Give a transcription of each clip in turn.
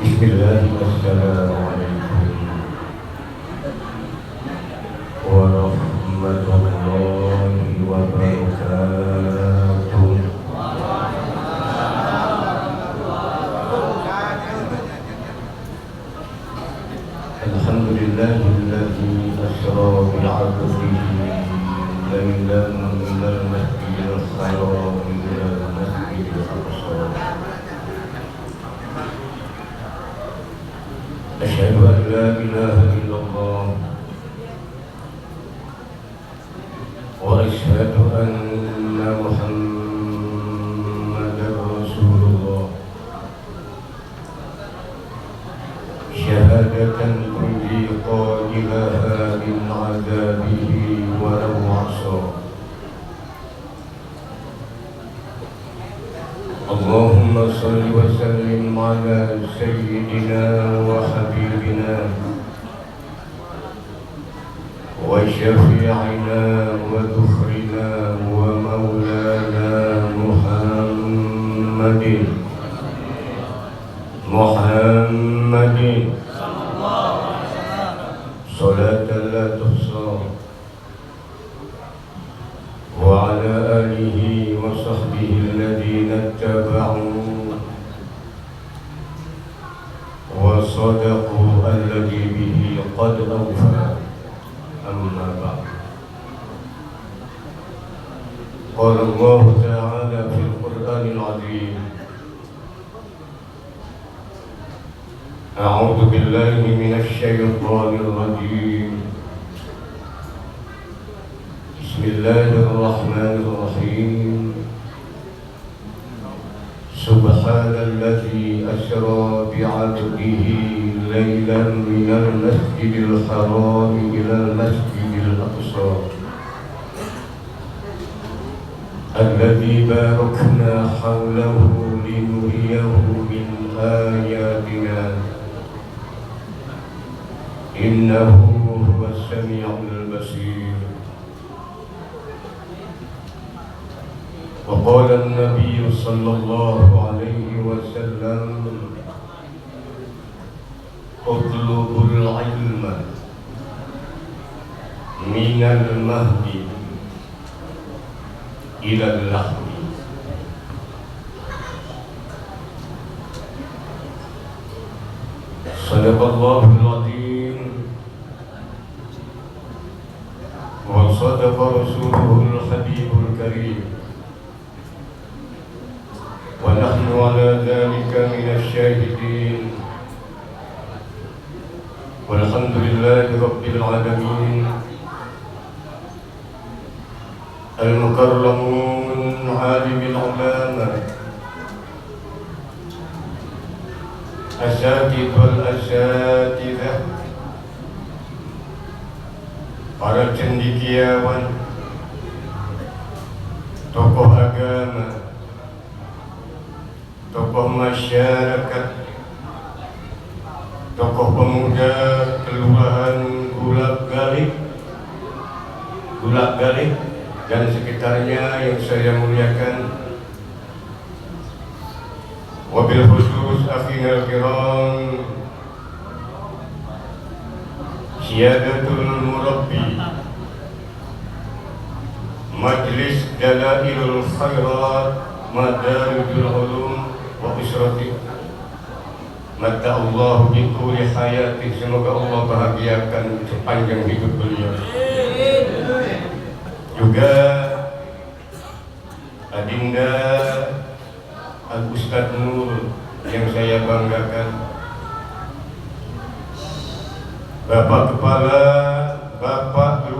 Bismillahirrahmanirrahim. Warahmatullahi wabarakatuh. Alhamdulillahilladzi asra bi'abdihi laylan minal masjidil haram ilal masjidil aqsa. Asyhadu an la ilaha illallah wa asyhadu anna Muhammadar Rasulullah. Syahadatan tunji qailaha min azabihi wa law 'asa. Allahumma salli wa sallim ala sayyidina wa habibina wa syafi'ina wa dhukhrina wa maulana Muhammadin salatan la tuhsa wa ala alihi wa sahbihi alladhina ittaba'u wa sadaqu alladhi bihi qad awfa. Amma ba'd. Qala Allah ta'ala fil Qur'anil 'azim. A'udzu billahi minasy syaithanir rajim. Bismillahirrahmanirrahim. Subhanalladzi asra bi'abdihi laylan minal masjidil haram ilal masjidil aqsa alladzi barakna hawlahu linuriyahu min ayatina innahu huwas sami'ul basir. وقال النبي صلى الله عليه وسلم اطلبوا العلم من المهد إلى اللحد. صدق الله العظيم وصدق رسوله الحبيب الكريم ونحن على ذلك من الشاهدين والحمد لله رب العالمين. المكرمون عالم العلماء أساتذة والأساتذة para cendekiawan, tokoh agama, tokoh masyarakat, tokoh pemuda kelurahan Gulak Galih dan sekitarnya yang saya muliakan. Wabil khusus akhina al-kiram Siyadatul Murabbi Majlis Dalailul Khairat Madarijul Ulum wa Israti. Mata Allah bikuli hayati. Semoga Allah bahagiakan sepanjang hidup beliau. Juga Adinda Al-Ustadz Nur yang saya banggakan, Bapak Kepala, Bapak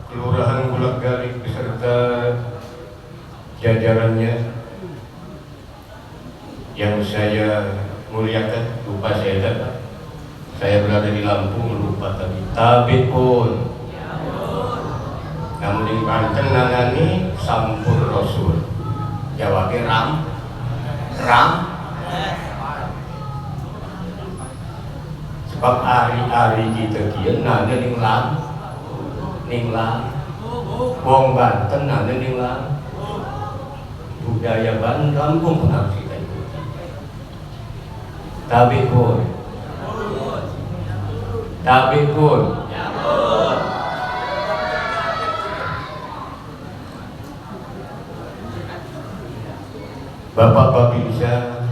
Kelurahan Gulak Galih beserta jajarannya yang saya muliakan. Lupa saya datang, saya berada di Lampung, lupa tapi pun namun di Banten nangani sampur Rasul jawabnya ram sebab hari-hari kita kieu nana ning lam wong Banten nana ning lam budaya Lampung pernah kita ikuti. Tabik pun. Tabik pun. Bapak Babinsa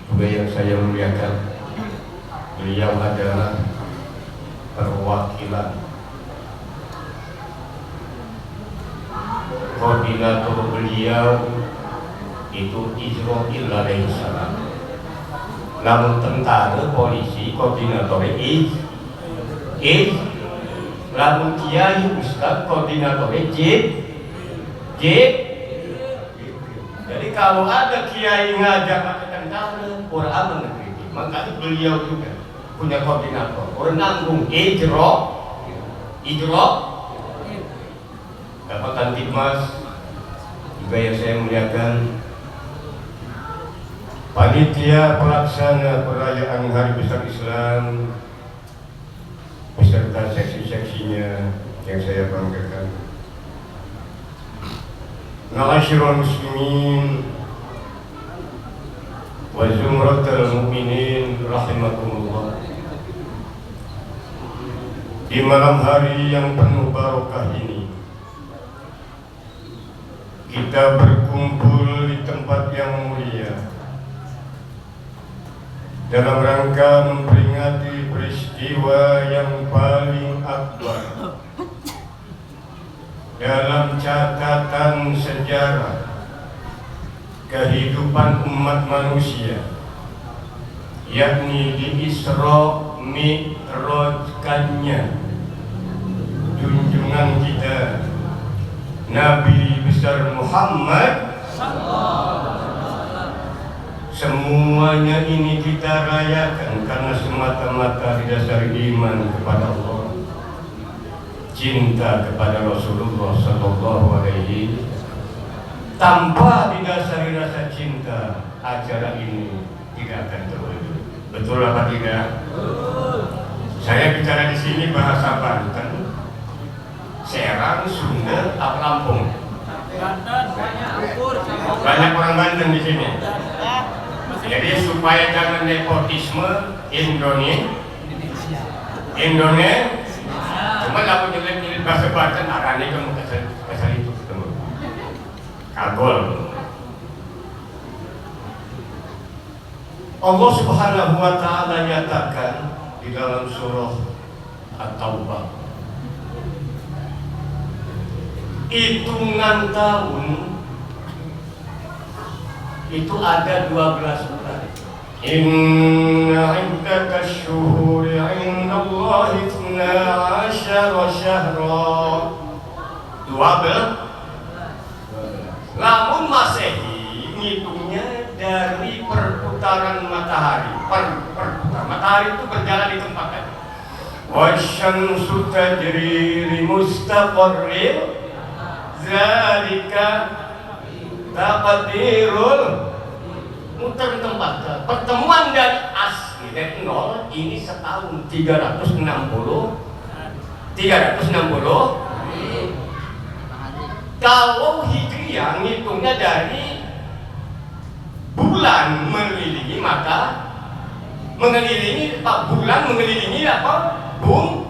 juga yang saya muliakan, beliau adalah perwakilan koordinator beliau itu Israil alaihissalam. Namun tentara, polisi, koordinatornya namun kiai ustaz koordinatornya J. Jadi kalau ada kiai ngajak pakai tentara, Quran mengkritik. Makanya beliau juga punya koordinator. Orang nanggung ijro. Dapatan Timmas juga yang saya muliakan, panitia pelaksana perayaan Hari Besar Islam beserta seksi-seksinya yang saya banggakan. Ma'asyiral muslimin wa zumratal mu'minin rahimakumullah. Di malam hari yang penuh barokah ini, kita berkumpul di tempat yang mulia dalam rangka memperingati peristiwa yang paling akbar dalam catatan sejarah kehidupan umat manusia, yakni di Isra Mi'rajkannya junjungan kita Nabi besar Muhammad. Semuanya ini kita rayakan karena semata-mata didasari iman kepada Allah, cinta kepada Rasulullah Sallallahu Alaihi. Tanpa didasari rasa cinta, acara ini tidak akan terwujud. Betul apa tidak? Saya bicara di sini bahasa Banten, Serang, Sunda, atau Lampung. Banyak orang Banten di sini. Jadi supaya jangan nepotisme Indonesia. Cuma aku nyelip bahasa Banten, arahnya kamu kesal itu ketemu. Kagol. Allah Subhanahu wa Ta'ala nyatakan di dalam surah At-Taubah, hitungan tahun itu ada 12 bulan. Inna iddatash shuhuri 'inda Allahi 12 syahra. 12. Namun Masehi ngitungnya dari perputaran matahari. Matahari itu berjalan di tempat kan. Wasyamsu tajri li mustaqarrin zalika taqdirul, muter di tempat. Pertemuan dari asli dari nol ini setahun 360. Kalau Hijriah ngitungnya dari bulan mengelilingi, maka bulan mengelilingi apa? Bumi.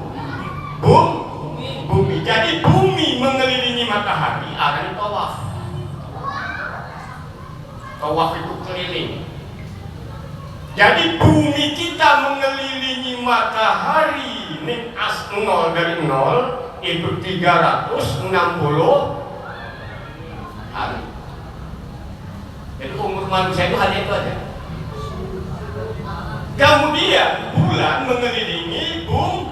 Jadi bumi mengelilingi matahari, arahnya tawaf. Tawaf itu keliling. Jadi bumi kita mengelilingi matahari as 0 dari 0 itu 360 hari. Jadi umur manusia itu hanya itu aja. Kemudian bulan mengelilingi bumi.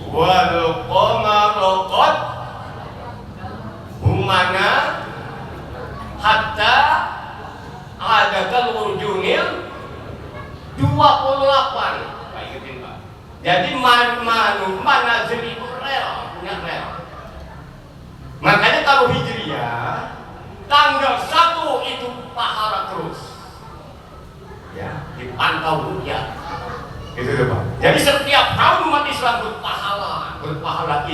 Wal qamaru qad humana hatta ada kalau urjunil 28. Baik, Pak. Jadi manazil itu punya rel. Makanya kalau Hijriah tanggal 1 itu pahala terus. Ya, dipantau ya. Itu loh, Pak. Jadi setiap tahun umat Islam berpahala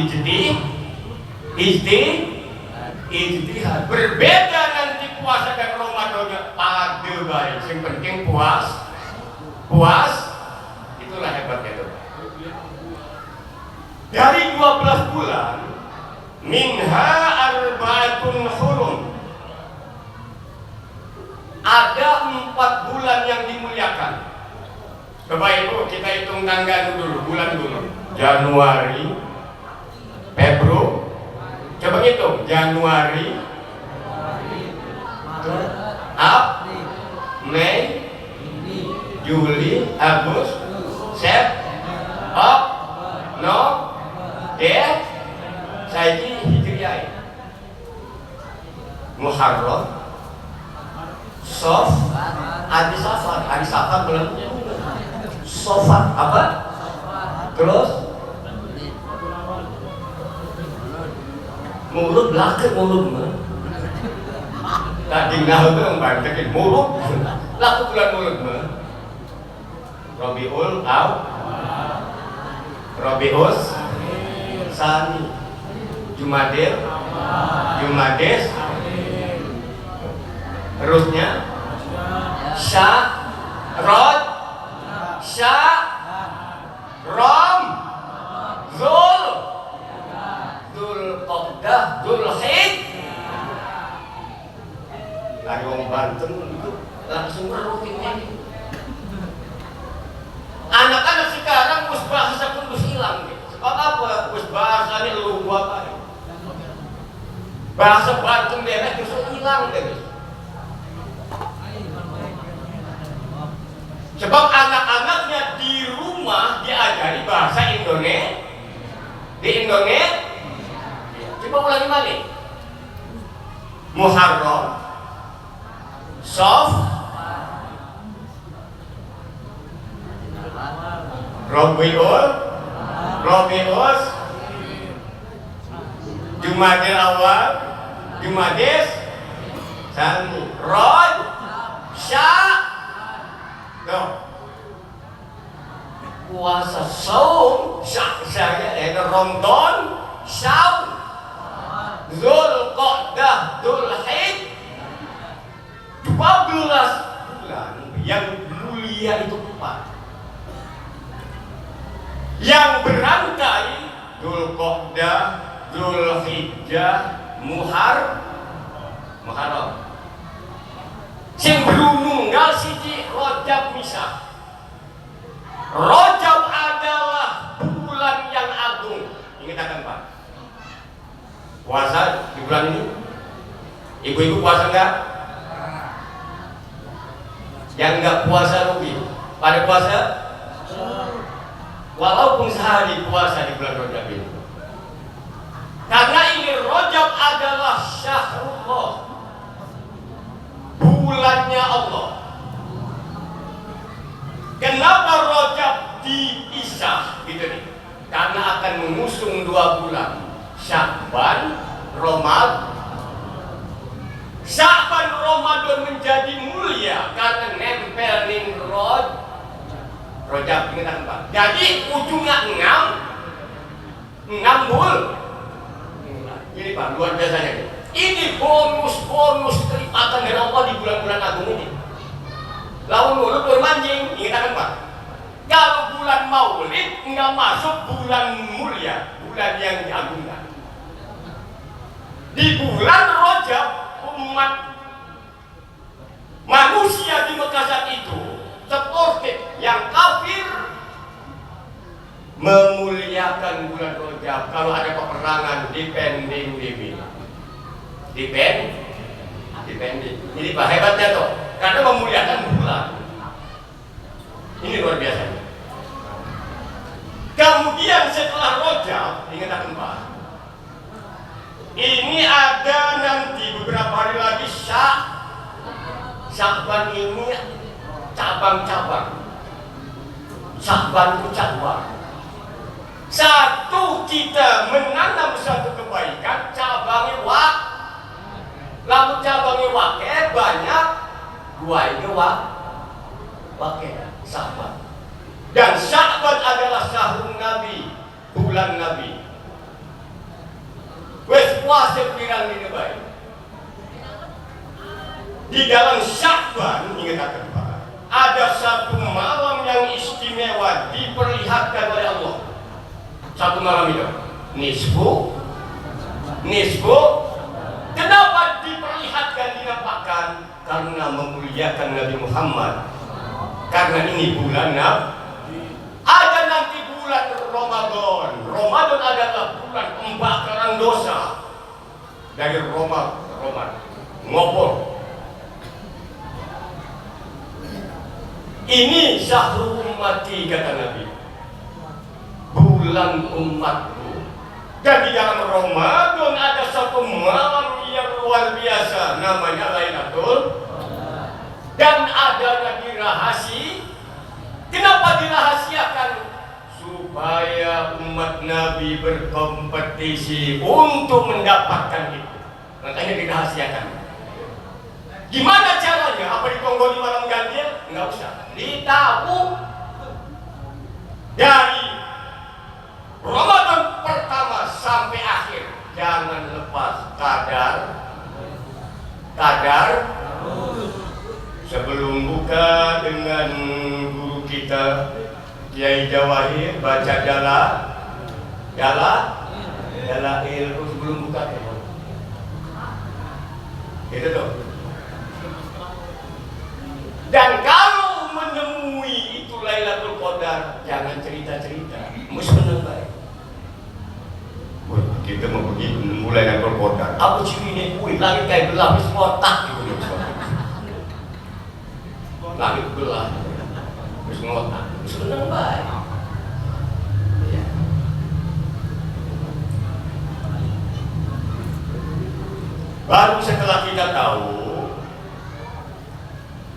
ijtihad. Berbeda nanti puasa dan Ramadannya pada baik. Yang penting puas, itulah hebatnya itu. Dari 12 bulan, minha arba'atun hurum. Ada 4 bulan yang dimuliakan. Bapak Ibu, kita hitung tanggal dulu, bulan dulu. Januari, Februari, coba hitung. Januari, Mei, Juli, Agustus, September, Saiki Hijriah, Muharram, Sof, Adi Safar belum. Sofat apa? Terus mulut belakang mulut mah. Tadi nggak tuh bantekin mulut, laku bulan mulut mah. Rabiul Awal, Rabius Sani, Jumadil, Jumades, terusnya Sya'rod, Rom, Dzulqa'dah, Dzulhijjah. Dari wong Banten itu langsung merutin ini. Anak-anak sekarang us bahasa pun us hilang. Sebab apa? Us bahasa ini lupa kan. Bahasa Banten daerah justru hilang deh. Sebab anak-anaknya di rumah diajari bahasa Indonesia. Di Indonesia, coba ulangi balik. Muharram, Sof, Rabiul, Jumadil Awal, Jumades, Sani, Rod, puasa saum saya Ramadan, Syawal, Dzulqa'dah, Dzulhijjah. 12 bulan yang mulia itu 4. Yang berangkai Dzulqa'dah, Dzulhijjah, Muharram. Sing berumunggal siji Rajab misah. Rajab adalah bulan yang agung. Ingat akan Pak. Puasa di bulan ini. Ibu-ibu puasa enggak? Yang enggak puasa rugi. Pada puasa? Walaupun sehari puasa di bulan Rajab ini. Karena ini Rajab adalah syahrullah, bulannya Allah. Kenapa Rajab dipisah gitu nih? Karena akan mengusung 2 bulan, Sya'ban, Ramadan menjadi mulia karena nempel ning Rajab ini kan Pak. Jadi ujungnya 6 bulan. Ini Pak luar biasanya. Ini bonus kelipatan dari Allah di bulan-bulan agung ini. Lawan mulut bermancing, ingat kan Pak? Kalau bulan Maulid nggak masuk bulan mulia, bulan yang diagungkan. Di bulan Rajab umat manusia di Mekah saat itu seperti yang kafir memuliakan bulan Rajab. Kalau ada peperangan dipending. Jadi Pak hebatnya tuh, karena memuliakan bulan. Ini luar biasa. Kemudian setelah Rajab, ingat Pak, ini ada nanti beberapa hari lagi Sya'ban ini cabang-cabang. Sya'ban itu cabang. Satu kita menanam satu kebaikan, cabangnya lalu cabangnya banyak, buahnya wakil Sya'ban. Dan Sya'ban adalah syahrul Nabi, bulan Nabi. Wes puasa pirang ini baik. Di dalam Sya'ban, ingat Pak, ada satu malam yang istimewa diperlihatkan oleh Allah. Satu malam itu nisfu. Kenapa diperlihatkan, dinampakkan? Karena memuliakan Nabi Muhammad. Karena ini bulan ada nanti bulan Ramadan. Ramadan adalah bulan pembakaran dosa. Dari Ramadan ngopor. Ini syahrul ummati, kata Nabi, bulan umatku. Dan di dalam Ramadan ada satu malam yang luar biasa, namanya Lailatul. Dan ada lagi rahasia. Kenapa dirahasiakan? Supaya umat Nabi berkompetisi untuk mendapatkan itu. Makanya dirahasiakan. Gimana caranya? Apa ditonggo di malam ganjil? Enggak usah. Ditabung dari Ramadan pertama sampai akhir. Jangan lepas kadar. Sebelum buka dengan guru kita Kiai Jawahir, baca Dalail sebelum buka itu tuh. Dan kalau menemui itu Lailatul Qadar, jangan cerita-cerita, mesti menembak. Wah, kita mau pergi menemu Lailatul Qadar. Apa ciri ini? Wih, langit kayak belah, mesti ngotak gitu. Langit belah, mesti ngotak, mesti menembak. Baru setelah kita tahu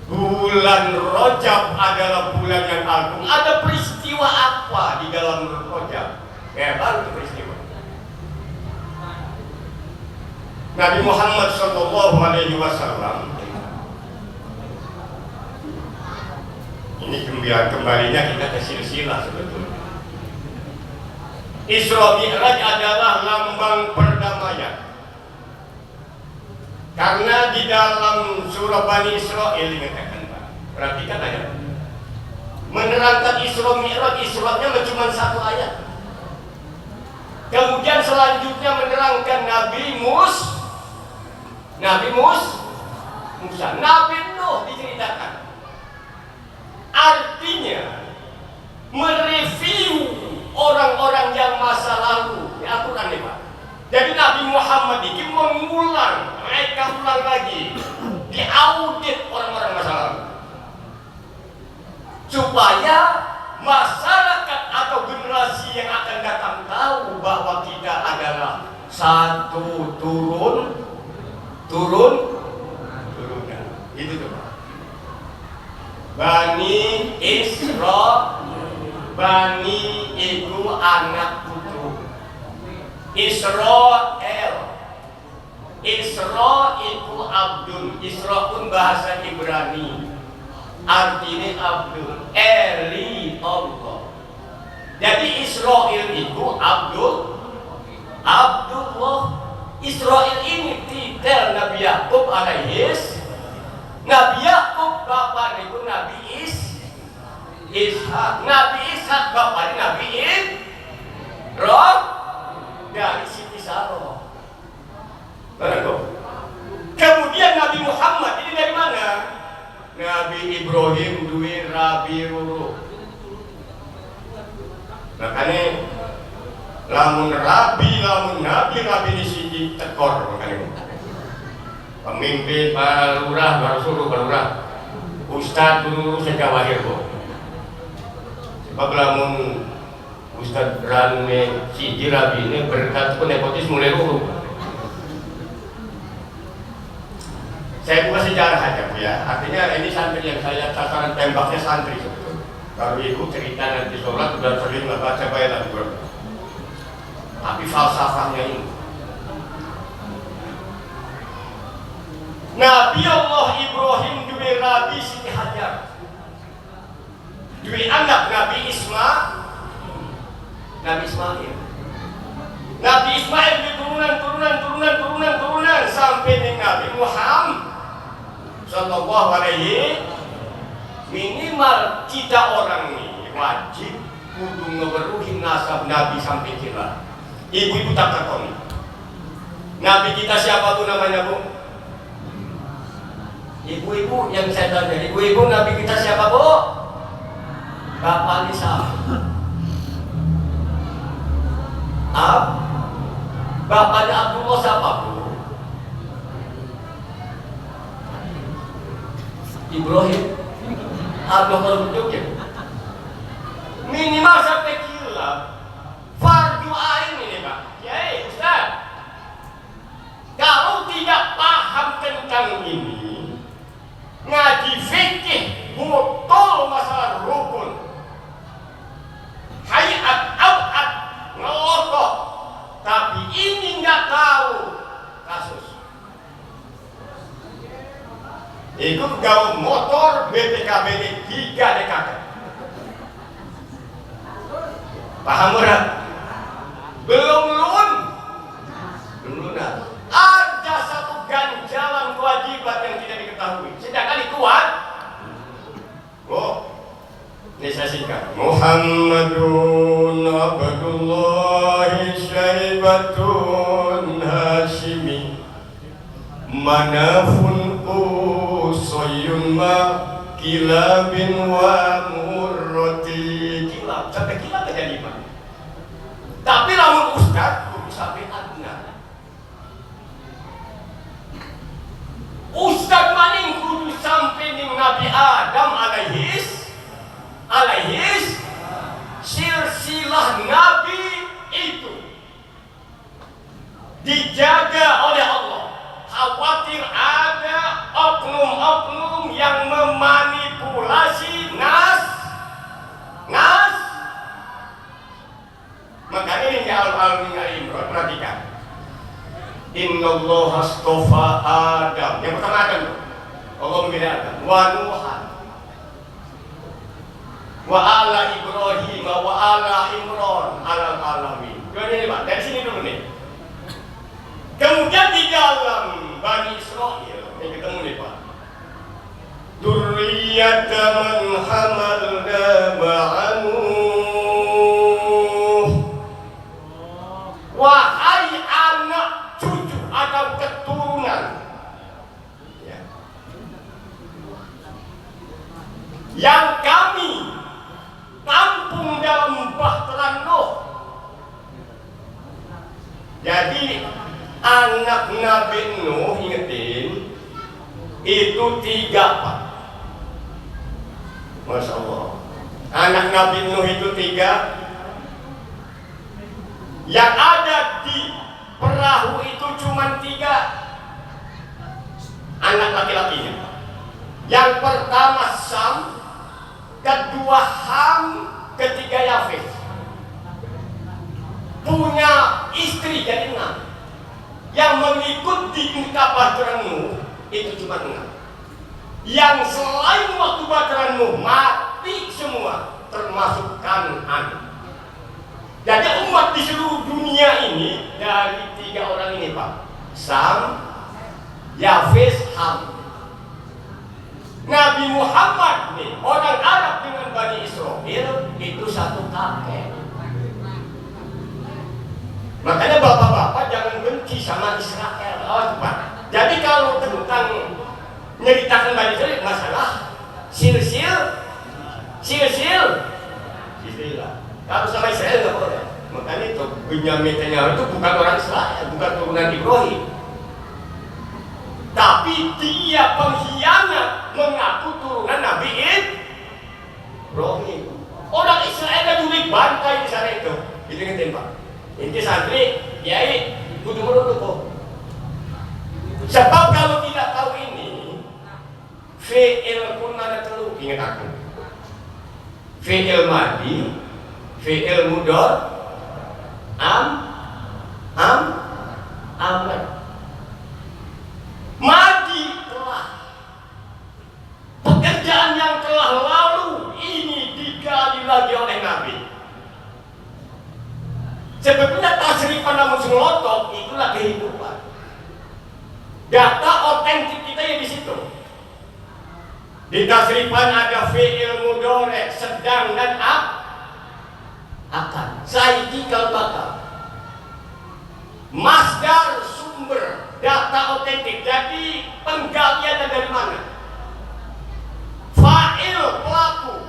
bulan Rajab adalah bulan yang agung, ada peristiwa apa di dalam Rajab? Baru itu peristiwa. Nabi Muhammad SAW, ini kembalinya kita ke silsilah sebetulnya. Isra Mi'raj adalah lambang perdamaian. Karena di dalam surah Bani Israel dikatakan, Pak, perhatikan ayat, menerangkan Isra Mi'raj, Isra'nya cuma satu ayat. Kemudian selanjutnya menerangkan Nabi Musa, Nabi Nuh diceritakan. Artinya mereview orang-orang yang masa lalu. Ya, Al-Quran nih, Pak. Jadi Nabi Muhammad ini mengulang, mereka ulang lagi, diaudit orang-orang masa lalu, supaya masyarakat atau generasi yang akan datang tahu bahwa kita adalah satu turunan. Itu tuh. Bani itu anak putu. Israel itu Abdul. Isra pun bahasa Ibrani, artinya Abdul, Eli Allah. Jadi Israel itu Abdullah. Israel ini titel Nabi Yakub alaihis. Nabi Yakub bapak itu Nabi Ishak. Nabi Ishak bapak Nabi Ibrahim dari Siti Saroh. Kemudian Nabi Muhammad ini dari mana? Nabi Ibrahim duwe Rabi Ruru. Makanya lamun Nabi di sini tekor makanya. Pemimpin para lurah, para suruh lurah, Ustaz dulu Jawahir kok. Sebab lamun Ustaz Rane si Rabi ini berkat pun nepotis mulai dulu. Saya buka sejarah aja Bu ya. Artinya ini santri yang saya sasaran tembaknya santri sebetulnya. Kalau ibu cerita nanti sholat sudah sering baca bayat Al-Quran. Tapi falsafahnya ini. Nabi Allah Ibrahim duwe Nabi Siti Hajar. Duwe anak Nabi Ismail. Nabi Ismail di turunan sampai dengan Nabi Muhammad Sallallahu alaihi. Minimal kita orang ini wajib kudu ngeweruhi nasab Nabi sampai kira. Ibu-ibu tak takoni. Nabi kita siapa tuh namanya, Bu? Ibu-ibu yang saya tanya, ibu-ibu Nabi kita siapa, Bu? Bapak Lisa. Bapaknya Abdullah siapa, Bu? Ibrahim. Abdullah Jogja. Minimal sampai kila fardu ain ini, Pak. Ya, Ustaz. Kalau tidak paham tentang ini, ngaji fikih botol masalah rukun, hayat abad ngelotok, tapi ini nggak tahu kasus. Ikut gaul motor BPKB 3 DKK. Paham ora? Belum lunas. Ada satu ganjalan kewajiban yang tidak diketahui. Sedangkan kuat. Oh, ini saya singkat. Muhammadun Abdullahi Syaibatun Hashimi Manafun Usoyun Ma Kilabin Wa Murroti. Kilab, sampai kilab aja 5. Tapi lamun Ustaz kudu sampai adna. Ustaz maning kudu sampai ning Nabi Adam alaihis silsilah Nabi itu dijaga oleh Allah. Khawatir ada oknum-oknum yang memanipulasi nas. Makanya ini Al-Imran, perhatikan. Innallaha astofa Adam. Yang pertama Adam. Allah memilih Adam. Wa Nuhan. Wa ala Ibrahim wa ala Imran alal alamin. Ini Pak, dari sini dulu nih. Kemudian di dalam Bani Israel, ini ketemu nih Pak. Dzurriyyatan man hamalna ma'anu. Wahai anak cucu atau keturunan, ya, yang kami tampung dalam bahtera Nuh. Jadi anak Nabi Nuh, ingetin, itu 3 Pak. Masya Allah. Anak Nabi Nuh itu 3. Yang ada di perahu itu cuma 3 anak laki-lakinya. Yang pertama Sam, kedua Ham, ketiga Yafes. Punya istri jadi 6. Yang mengikuti kapal Nuh itu cuma 6. Yang selain waktu Bahtera Nuh mati semua, termasuk Kan'an. Jadi umat di seluruh dunia ini dari 3 orang ini Pak, Sam, Yafes, Ham. Nabi Muhammad nih, orang Arab dengan Bani Israel itu satu kakek. Makanya bapak-bapak jangan benci sama Israel. Oh, Pak. Jadi kalau tentang nyeritakan Bani Israel masalah silsil. Kalau sama Israel nggak boleh. Makanya itu Benyamin Netanyahu itu bukan orang Israel, bukan turunan Ibrahim. Tapi dia pengkhianat mengaku turunan Nabi Ibrahim. Orang Israel kan juga bantai di sana itu. Itu ngerti Pak. Ini santri, kiai, kudu menurut kok. Sebab kalau tidak tahu ini, fi'il pun ada telu, ingat aku. Fi'il madi, fi'il mudhari, amat. Madi telah. Pekerjaan yang telah lalu ini digali lagi oleh Nabi. Sebetulnya tasrifan namun selotok itulah kehidupan. Data otentik kita yang di situ. Di tasrifan ada fi'il mudhari' sedang dan akan. Saiki kal bakal. Masdar sumber data otentik. Jadi penggaliannya dari mana? Fa'il pelaku,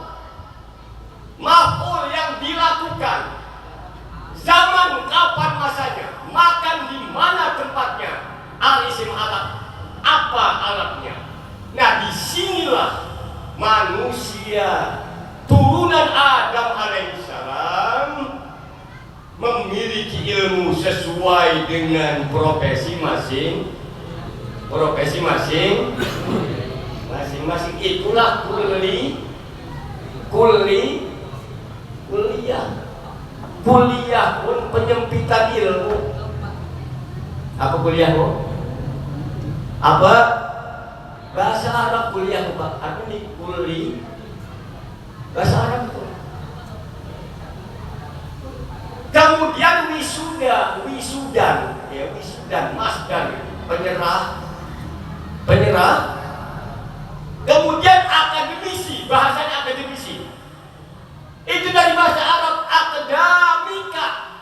maf'ul yang dilakukan, zaman kapan masanya, makan di mana tempatnya, al-isim alat, apa alatnya. Nah disinilah manusia turunan Adam alaihissalam memiliki ilmu sesuai dengan profesi masing-masing. Itulah kuliah pun penyempitan ilmu. Apa kuliah bu? Apa? Bahasa Arab kuliah Pak. Aku nih bahasa Arab itu. Kemudian wisudan, masdar, penyerah. Kemudian akademisi, bahasanya akademisi. Itu dari bahasa Arab akademika.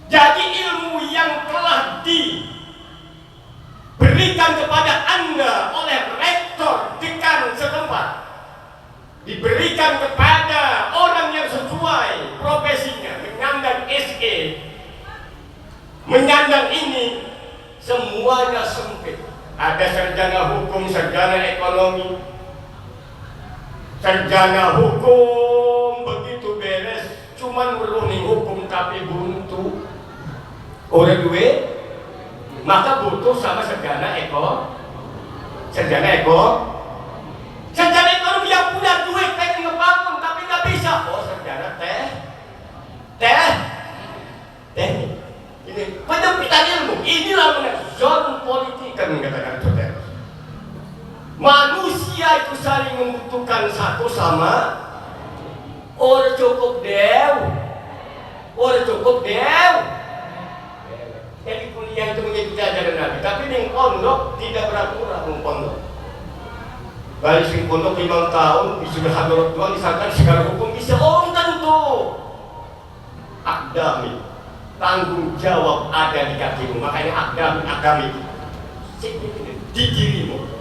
Jadi ilmu yang telah diberikan kepada Anda oleh rektor dekan setempat, diberikan kepada orang yang sesuai profesinya, menyandang SE, menyandang ini, semuanya sempit. Ada sarjana hukum, sarjana ekonomi, sarjana hukum begitu beres, cuman berunding hukum tapi buntu. Orang duit, maka butuh sama sarjana ekonomi yang punya duit pengen ngebangun tapi nggak bisa. Oh sarjana teknik. Ini penyempitan ilmu. Inilah zon politik kan katakan saudara. Manusia itu saling membutuhkan satu sama orang cukup dew. Jadi kuliah itu mengikuti ajaran Nabi, tapi di pondok tidak beraturan pondok. Balik sing pondok 5 tahun sudah hadir Tuhan disangkan segala hukum bisa tentu. Akademi tanggung jawab ada di kakimu, makanya akademi di dirimu.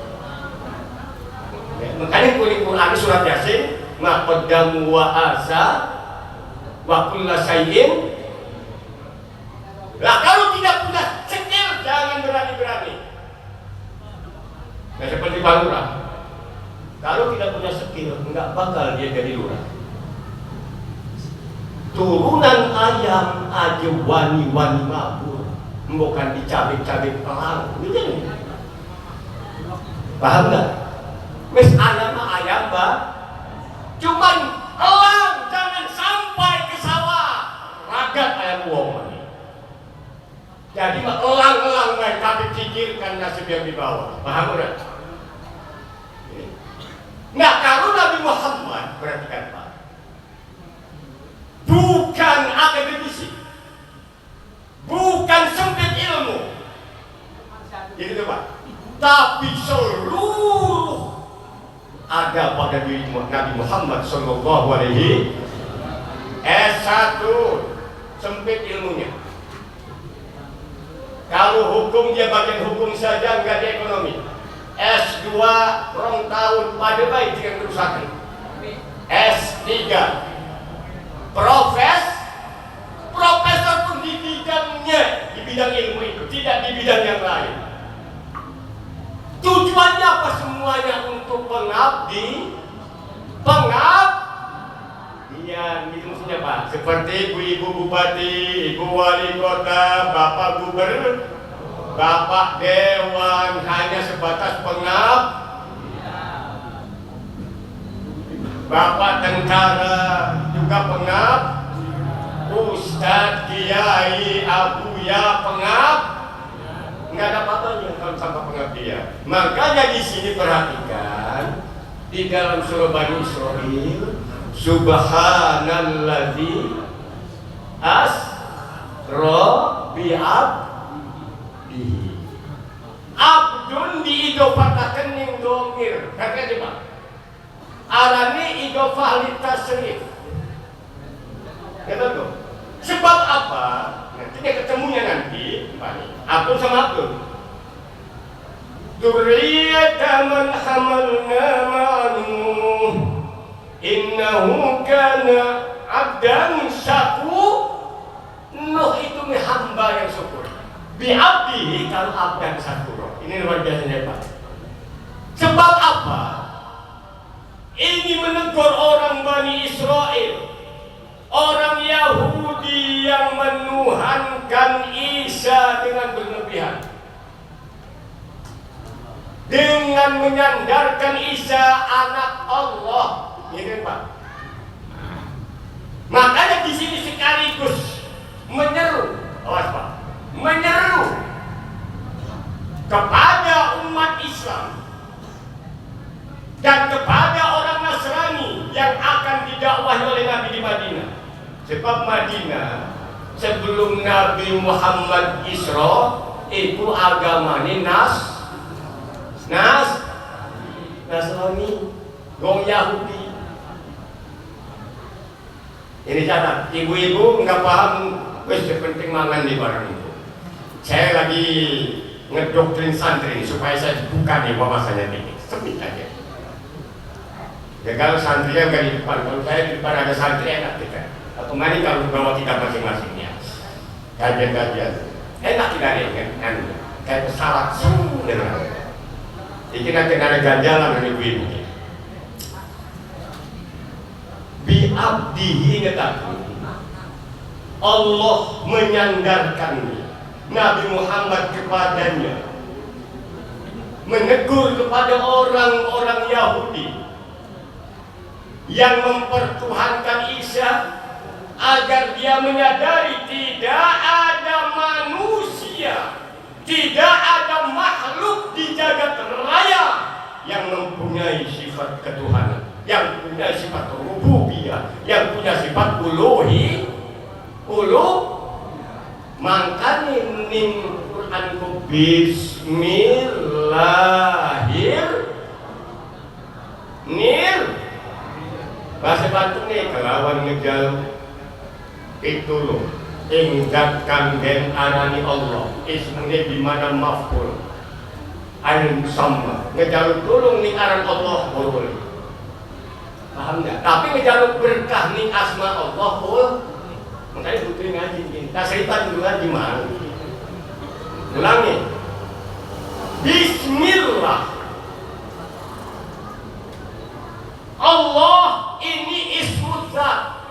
Makanya Quran surat Yasin, maqaddamu wa asa wa kulla syai'in. Lah kalau tidak punya skill jangan berani-berani. Nah seperti Pak Lurah, kalau tidak punya skill enggak bakal dia jadi lurah. Turunan ayam aja wani-wani mabur, bukan dicabik-cabik pelang. Paham nggak? Wes ayam mah ayam Pak, cuman elang jangan sampai ke sawah ragat ayam uang. Jadi elang-elang baik tapi pikirkan nasib yang di bawah. Paham nggak? Nah kalau Nabi Muhammad, perhatikan Pak, bukan akademisi, bukan sempit ilmu, gitu Pak, tapi seluruh ada pada diri Nabi Muhammad Sallallahu Alaihi S1 sempit ilmunya. Kalau hukum dia bagian hukum saja, enggak di ekonomi. S2 rong tahun pada baik dengan kerusakan. S3 profesor pun di bidangnya, di bidang ilmu itu, tidak di bidang yang lain. Tujuannya apa? Semuanya untuk Iya, itu maksudnya Pak. Seperti ibu bupati, ibu wali kota, bapak gubernur, bapak dewan hanya sebatas bapak tentara juga ustadz, kiai, abuya nggak ada apa-apanya kalau tanpa pengabdian. Makanya di sini perhatikan di dalam surah Bani Israil, Subhanalladzi asra bi'abdihi. Abdun diidofatakan ning domir. Kata dia Pak. Arani idofah li tasrif. Kata tuh. Sebab apa? Nanti dia ketemunya nanti, Abdun sama Abdun. Dzurriyyatan man hamalna ma'anu innahu kana 'abdan syakur. Nuh itu hamba yang syukur. Bi'abdihi kalau abdan syakur. Ini luar biasa Pak. Sebab apa? Ini menegur orang Bani Israel, orang Yahudi yang menuhankan Isa dengan berlebihan, dengan menyandarkan Isa anak Allah. Ini Pak. Makanya di sini sekaligus menyeru, awas Pak, menyeru kepada umat Islam dan kepada orang Nasrani yang akan didakwahi oleh Nabi di Madinah. Sebab Madinah sebelum Nabi Muhammad Isra itu agamanya Nasrani, gong Yahudi. Ini catat, ibu-ibu nggak paham, wes penting mangan di barang itu. Saya lagi ngedoktrin santri supaya saya buka nih wawasannya tinggi, sepit aja. Ya kalau santrinya nggak di depan, kalau saya di depan ada santri enak kita. Atau mari kalau bawa kita masing-masing ya, kajian-kajian enak kita deh kan, kayak pesawat dengan. Jadi nanti ada ganjalan dari ibu-ibu. Bi'abdihi, ingat aku, Allah menyandarkan Nabi Muhammad kepadanya, menegur kepada orang-orang Yahudi yang mempertuhankan Isa agar dia menyadari tidak ada manusia, tidak ada makhluk di jagat raya yang mempunyai sifat ketuhanan, yang punya sifat rububiyah, yang punya sifat uluhi. Makanya ning Quran ku Bismillahirrahmanirrahim. Bahasa Bantu nih kelawan ngejalu itu loh. Ingkat kanggen arani Allah. Ismune dimana maf'ul. Ain sama. Ngejalu tulung ning aran Allah boleh. Paham nggak? Tapi ngejaluk berkah nih asma Allah makanya putri ngaji ini. Kita cerita dulu ngaji mana? Ulangi. Bismillah. Allah ini ismu zat.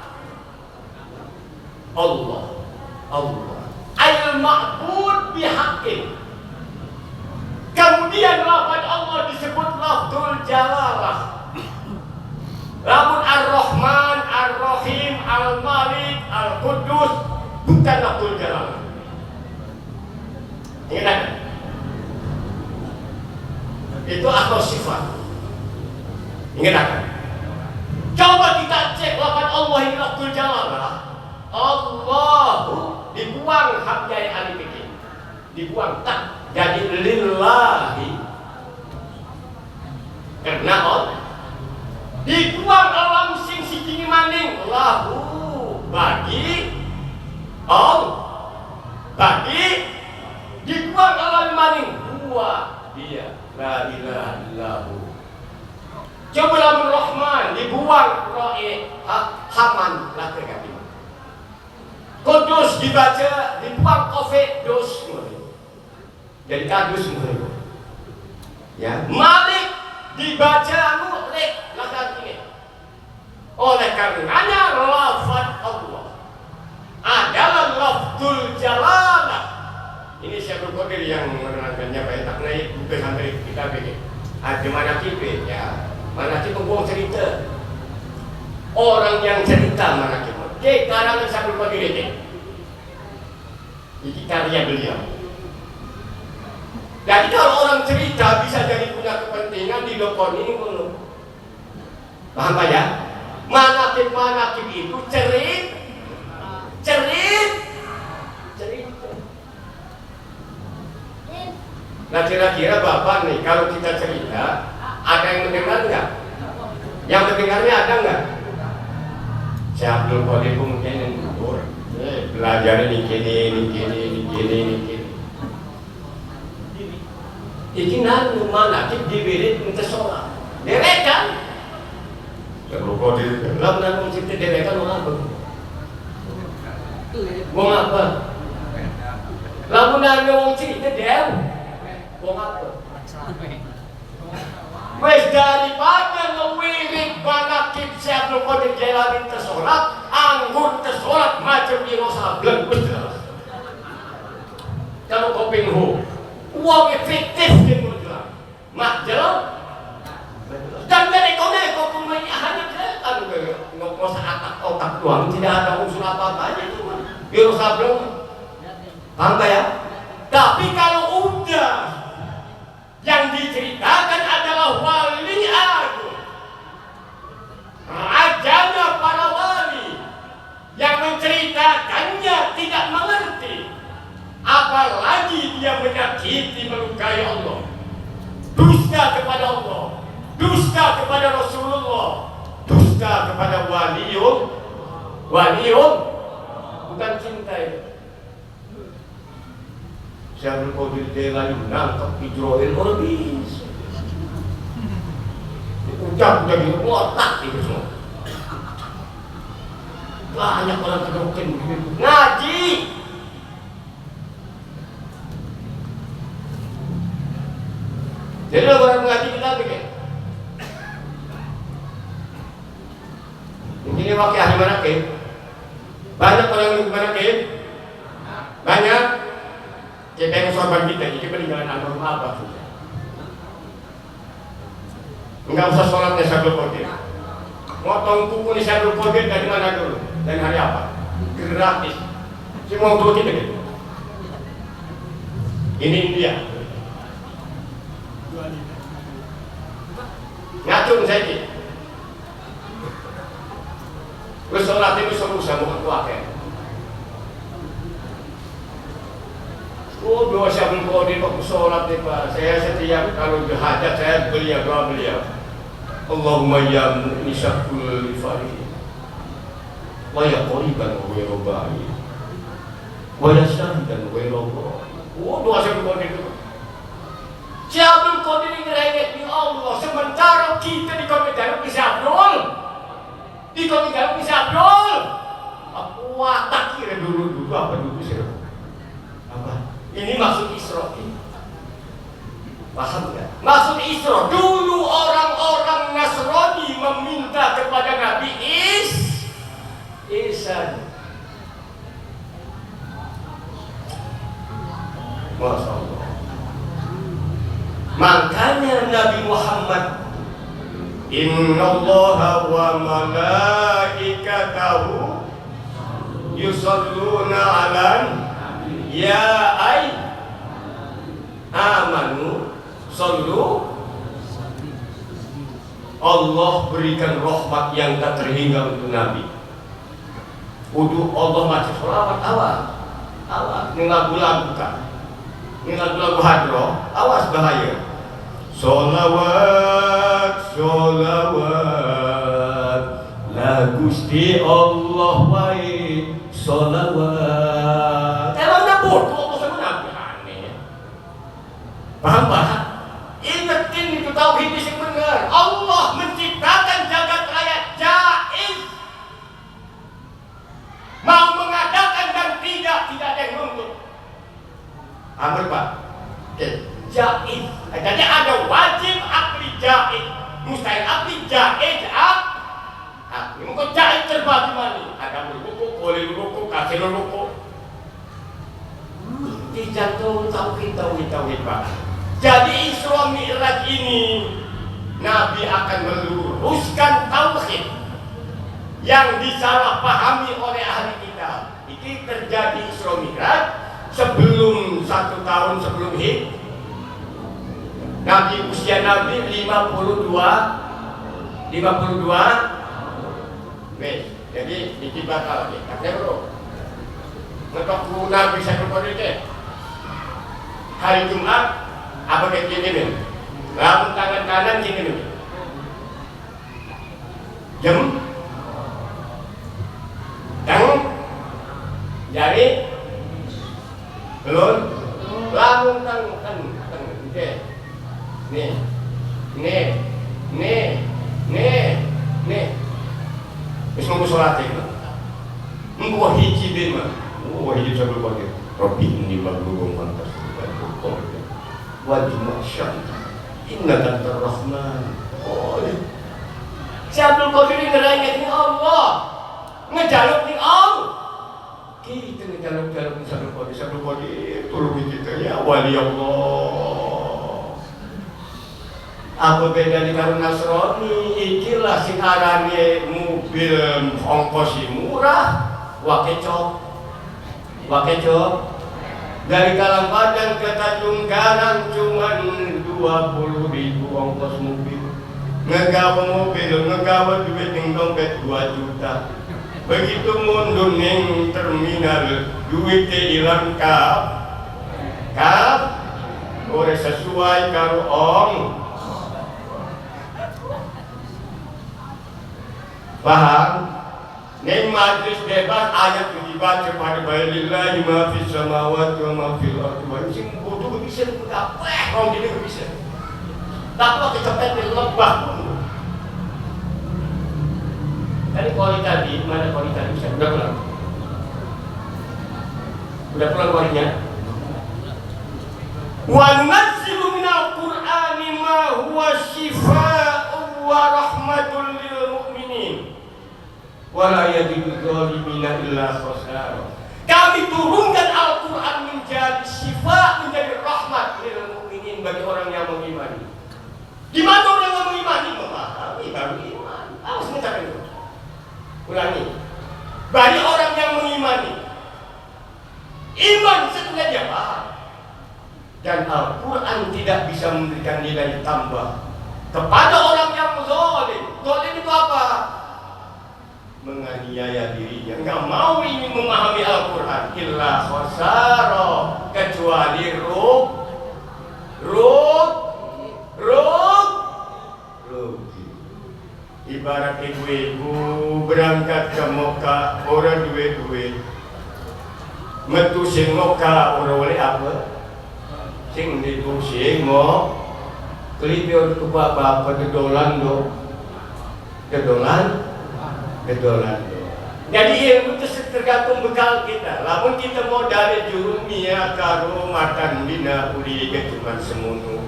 Allah. Al-ma'bud bihaqqin. Kemudian lafaz Allah disebut lafzul jalalah. Lamun Ar-Rahman, Ar-Rahim, Al-Malik, Al-Quddus bukan lafzul jalalah. Ingat? Itu atau sifat. Ingat? Coba kita cek lafaz Allah ini lafzul jalalah. Allahu dibuang hamzah alif ini. Dibuang tak jadi lillahi. Karena Allah dibuang alam sing siji maning lahu bagi bagi dibuang alam maning huwa dia la ilaha illahu. Coba lamun Rahman dibuang roe haman lah terganti. Kudus dibaca dibuang kofe dos jadi kadus ya. Malik dibaca mulik lah ini. Oleh karenanya lafaz Allah adalah lafzul jalalah. Ini Syekh Qadir yang menerangkannya baik tak naik buku santri kita begini. Ada mana kipe ya. Mana kipe buang cerita. Orang yang cerita mana kipe. Oke, karangan Syekh Qadir ini. Ini karya beliau. Jadi kalau orang cerita bisa jadi punya kepentingan di dokon ini dulu. Paham Pak ya? Manakib itu cerita. Nah kira-kira Bapak nih kalau kita cerita ada yang mendengar nggak? Yang mendengarnya ada nggak? Saya Abdul Qadir mungkin yang gugur, belajar ini gini. Iki nanu mana kita dibirit minta sholat, derekan. Abdul Qadir, lalu nanu kita derekan mau apa? Mau apa? Lalu nanu kita dew, mau apa? Wes daripada ngewirit banakit si Abdul Qadir Jailani tersolat, anggur tersolat macam di Rosableng betul. Kalau kau pinghu, uang efektif di mudah, mak jelas. Dan dari kau pun hanya kelihatan nggak saat otak doang, tidak ada unsur apa-apa aja itu di Rosableng. Paham ya? Tapi kalau udah yang diceritakan adalah wali agung, rajanya para wali, yang menceritakannya tidak mengerti, apalagi dia menyakiti melukai Allah, dusta kepada Allah, dusta kepada Rasulullah, dusta kepada waliun, bukan cinta itu. Saya berkodir dengan nangkep hidroil orbis. Ucap gitu otak itu semua. Banyak orang kedoken begitu. Ngaji. Jadi orang ngaji kita begini. Ini wakil ahli manakib. Banyak orang yang manakib. Banyak. Kita yang sorban kita, ini peninggalan anormal apa sudah. Enggak usah sholatnya Syaikhul Qadir. Motong kuku nih Syaikhul Qadir dari mana dulu? Dari hari apa? Gratis. Semua untuk kita gitu. Ini India. Ngacung saya gitu. Terus sholat itu seru sama keluarga. Oh, doa Syaikhul Qadir waktu sholat nih Pak. Saya setiap kalau berhajat saya doa beliau. Allahumma ya mu'nisakul farihi wa ya qoriban wa ya rubai wa ya syahidan wa ya Allah. Oh, doa Syaikhul Qadir itu. Syaikhul Qadir ini ngerengek di Allah. Sementara kita di komentar bisa Abdul. Di komentar bisa Abdul. Aku watak kira dulu apa dulu sih? Apa? Ini maksud Isra ini. Paham nggak? Maksud Isra dulu orang-orang Nasrani meminta kepada Nabi Isa. Masya Allah. Makanya Nabi Muhammad, Innallaha wa malaikatahu yusalluna 'alan ya amanu sallu. Allah berikan rahmat yang tak terhingga untuk Nabi. Udu Allah baca sholawat, awas ini lagu-lagu kan, ini lagu-lagu hadroh, awas bahaya. Sholawat la Gusti Allah wae sholawat. Emangnya bodoh Allah sama Nabi aneh. Paham? Ingetin itu tauhid yang benar. Allah menciptakan jagat raya jaiz. Mau mengadakan dan tidak ada yang nuntut. Amr Pak. Oke, jaiz. Jadi ada wajib akli jaiz, mustahil akli jaiz akli. Mungkin jaiz terbagi mana? Ada berbuku, boleh berbuku, kasih berbuku. Dijatuh tauhid Pak. Jadi Isra Mi'raj ini Nabi akan meluruskan tauhid yang disalahpahami oleh ahli kitab. Ini terjadi Isra Mi'raj sebelum 1 tahun sebelum Hijrah. Nabi usia Nabi 52. Jadi ditibatal lagi. Kakek bro. Ngetok Nabi Syaikhul Qadir hari Jumat Apa kayak gini nih? Lamun tangan kanan gini nih. Jam. Tang. Jari. Belum. Lamun tang. Oke. Nih. Wis monggo salat iki. Monggo hiji ben mah. Hiji sabul pakai. Rabbi inni maghlubun fantas. Wajib masyaallah. Innaka antar rahman. Si Abdul Qadir ngerayat ni Allah. Ngejaluk ni Allah. Kita ngejaluk-jaluk ni Abdul Qadir. Tolong kita ya wali Allah. Apa beda di karo Nasrani? Ikilah sing arane mobil ongkos murah, wakecok. Dari Kalambadan ke Tanjung Karang cuman 20.000 ongkos mobil. Ngegawa mobil, ngegawa duit ning dompet 2 juta. Begitu mundur ning terminal, duitnya ilang kap. Ora sesuai karo paham? Ning majlis bebas ayat dibaca pada lillahi ma fis samawati wa ma fil ardi wa sing bodoh bisa kabeh wong dene bisa. Tak kecepet di lebah pun. Tadi kali tadi mana kali tadi bisa udah pulang. Udah pulang kalinya. Wa nunazzilu minal qur'ani ma huwa shifaa'un wa rahmatun lil mu'minin. Wala yajidu zalimina illa khasara. Kami turunkan Al-Quran menjadi syifa, menjadi rahmat lil mukminin, bagi orang yang mengimani. Di mana orang yang mengimani? Memahami baru iman. Awas mencapai itu. Ulangi. Bagi orang yang mengimani, iman setelah dia paham. Dan Al-Quran tidak bisa memberikan nilai tambah kepada orang yang zalim. Zalim itu apa? Menganiaya dirinya, nggak mau ini memahami Al-Quran. Illa khasara, kecuali rugi. Ibarat ibu-ibu berangkat ke Mekah, orang duit metu sing Mekah, orang oleh apa? Sing itu sing mau kelipir ke bapak kedolan do. Jadi ilmu itu tergantung bekal kita. Lamun kita mau dari jurumia karo makan bina uli cuma semuanya.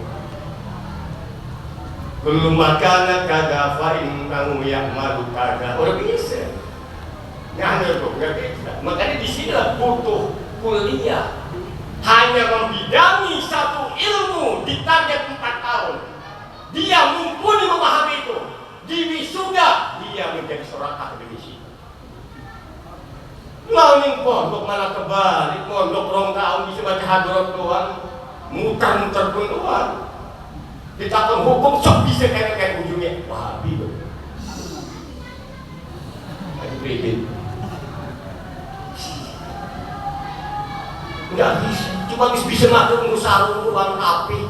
Kullu makana kada fa innahu ya'malu kada. Orang bisa. Nggak bisa. Makanya di sini butuh kuliah. Hanya membidangi satu ilmu di target 4 tahun. Dia mumpuni memahami itu. Di wisuda dia menjadi seorang akademisi. Lalu pondok malah kebalik, pondok rong tahun bisa baca hadrat doang, muter-muter pun doang. Ditakon hukum sok bisa kayak ujungnya Wahabi loh. Lagi berbeda. Enggak bisa, cuma bisa makan sarung uang api.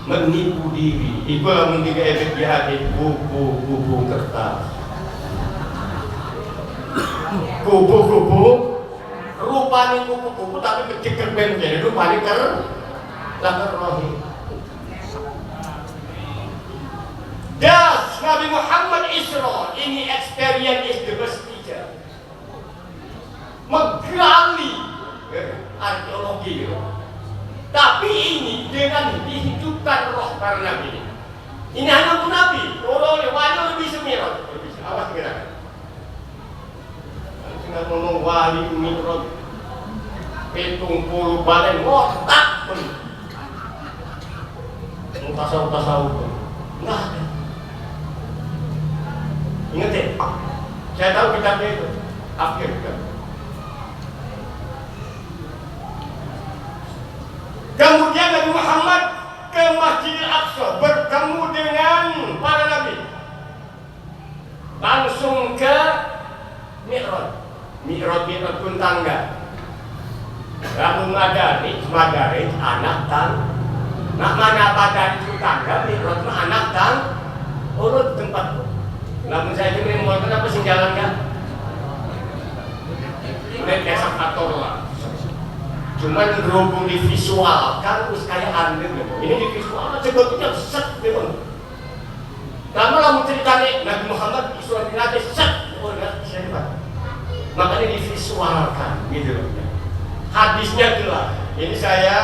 Menipu diri, ibarat menipu efek jahat, kubu kertas, kubu rupanya kubu tapi kecil kerben jadi rupanya langgar rohi. Das Nabi Muhammad Isra, ini experience is the best teacher. Menggali arkeologi. Tapi ini dengan dihidupkan roh para nabi. Ini hanya untuk nabi. Orang wali lebih semirot. Awas gerakan. Kita ngomong wali mirot. 70 balen ngotak pun. Tasawuf pun. Nggak ada. Ingat ya. Saya tahu kitabnya itu. Akhir kan. Kemudian Nabi Muhammad ke Masjidil Aqsa bertemu dengan para nabi. Langsung ke Mi'raj pun tangga. Lalu madari anak tan. Nak mana pada itu tangga mikrot anak tan urut tempat. Namun saya ini mau kenapa sih jalan kan? Ini kesak ator lah. Cuman berhubung divisualkan terus kayak anda gitu. Ini divisualkan sebetulnya set gitu. Kamu lah menceritakan Nabi Muhammad Isra Mi'raj set, oh enggak bisa dibuat. Makanya divisualkan gitu. Hadisnya jelas. Ini saya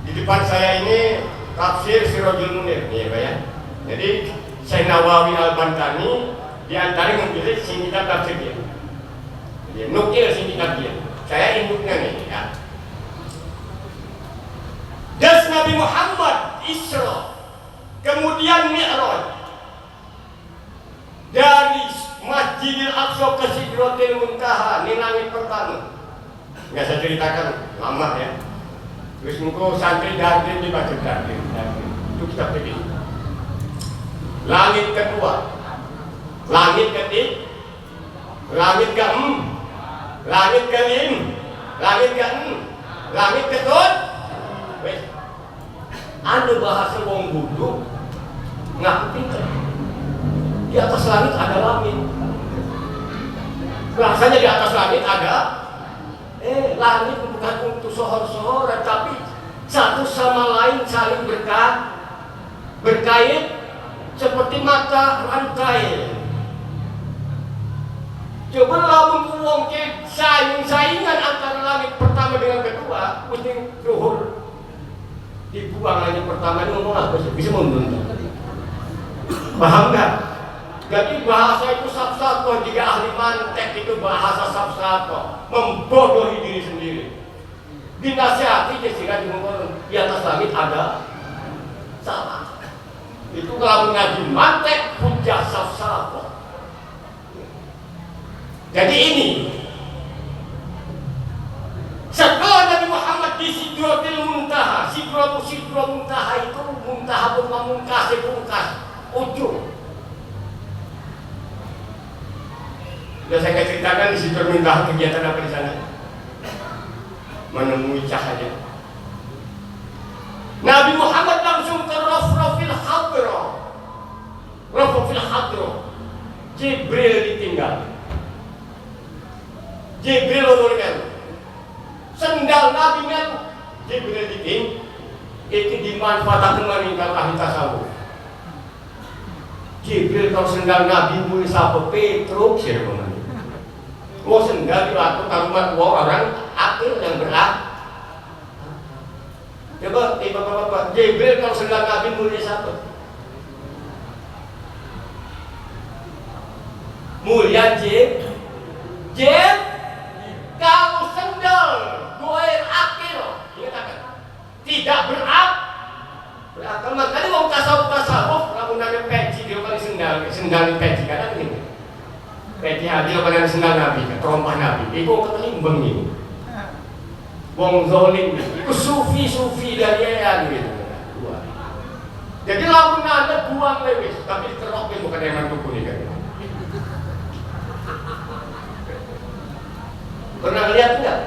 di depan saya ini tafsir Sirajul Munir nih Pak ya. Jadi Syekh Nawawi Al-Bantani di antara memilih sing kitab tafsir dia. Dia nukil sing kitab dia. Saya induknya nih ya. Das Nabi Muhammad Isra kemudian Mi'raj dari Masjidil Aqsa ke Sidratil Muntaha ini langit pertama. Nggak saya ceritakan lama ya. Terus mungkin santri dardir dibaca dardir. Itu kita pilih. Langit kedua, langit ketiga, langit ke-6, langit ke-5, langit ke-6, langit ke-7. Ada bahasa wong bodoh ngaku pinter. Di atas langit ada langit. Rasanya di atas langit ada langit bukan untuk sohor-sohoran, tapi satu sama lain saling berkait seperti mata rantai. Coba lamun uang ke saingan antara langit pertama dengan kedua, mesti luhur dibuang langit pertama ini ngomong apa sih? Bisa mundur. Paham nggak? Jadi bahasa itu safsato, jika ahli mantek itu bahasa safsato, membodohi diri sendiri. Dinasihati sehingga dimengkon di atas langit ada salah. Itu kalau mengaji mantek hujah safsato. Jadi ini setelah Nabi Muhammad di Sidratil Muntaha, Sidratul Muntaha itu muntaha pun memungkas ujung. Sudah saya ceritakan di situ minta kegiatan apa di sana? Menemui cahaya. Nabi Muhammad langsung ke Rafrafil Hadra. Rafrafil Hadra. Jibril ditinggal. Jibril menurunkan. Sendal Nabi melu. Jibril ditinggal. Itu dimanfaatkan meninggal ahli tasawuf. Jibril kalau sendal Nabi mulai sapa Petruk siapa? Mau sendal dilakukan kalimat orang akil yang berat. Coba bapak-bapak, Jibril kalau sendal Nabi mulia siapa? Mulia Jibril. Kalau sendal goer akil, ingat tidak berakal. Makanya mau tasawuf, lamun ada peci dia paling sendal peci kadang ini. Peci hadil pada sendal Nabi, terompah Nabi. Iku ketelimbang ini. Wong zolim, iku sufi dari ayat gitu. Jadi lamun ada buang lewis, tapi teroknya bukan eman tuku nih kan. Pernah lihat enggak?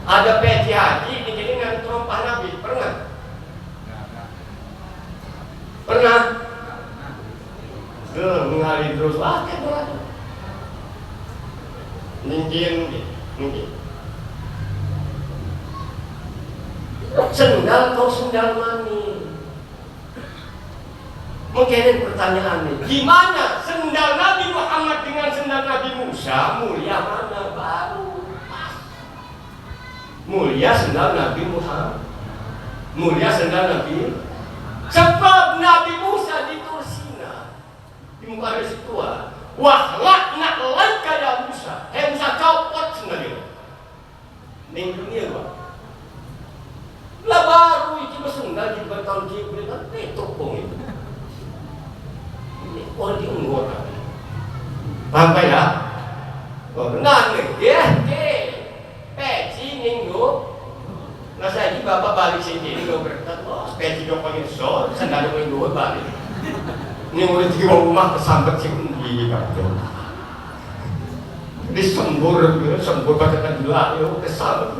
Ada peci haji ini dengan terompah Nabi, pernah? Pernah? Mengalir terus, kayak berat. Mungkin. Sendal kau sendal mani. Mungkin pertanyaannya, gimana sendal Nabi Muhammad dengan sendal Nabi Musa mulia mana baru? Mulia sendal Nabi Muhammad. Mulia sendal Nabi. Sebab Nabi Musa di Tursina di muka Restua. Wah nak laika ya Musa. Musa copot sendiri. Ning dunia gua. Lah baru itu sendal di bertahun Jibril kan petruk pun itu. Ini orang diunggul kan. Paham ya? Oh benar nih. Peci minggu. Nah saya ini bapak balik sini ini gak berkat. Peci dong pengen sol. Sendal minggu balik. Ini mulai di rumah kesambet sih di kantor. disembur katakan gila yo kesal.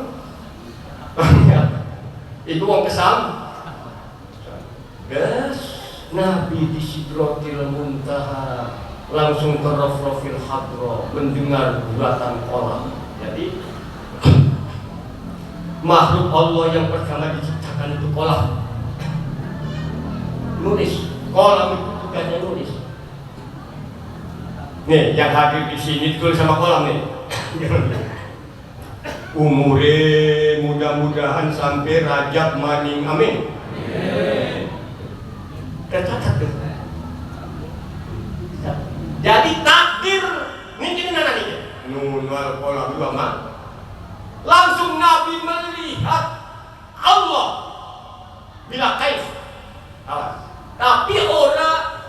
Itu wong kesal. Gas Nabi di Sidratil Muntaha langsung ke Rafrafil Hadra mendengar bulatan kolam. Jadi makhluk Allah yang pertama diciptakan itu kolam. Nulis kolam itu tugasnya nulis. Nih yang hadir di sini ditulis sama kolam nih. Umure mudah-mudahan sampai Rajab maning amin. Tercatat tuh. Jadi takdir ini nana nih. Nun wal qalam wa ma. Langsung Nabi melihat Allah bila kaif. Tapi orang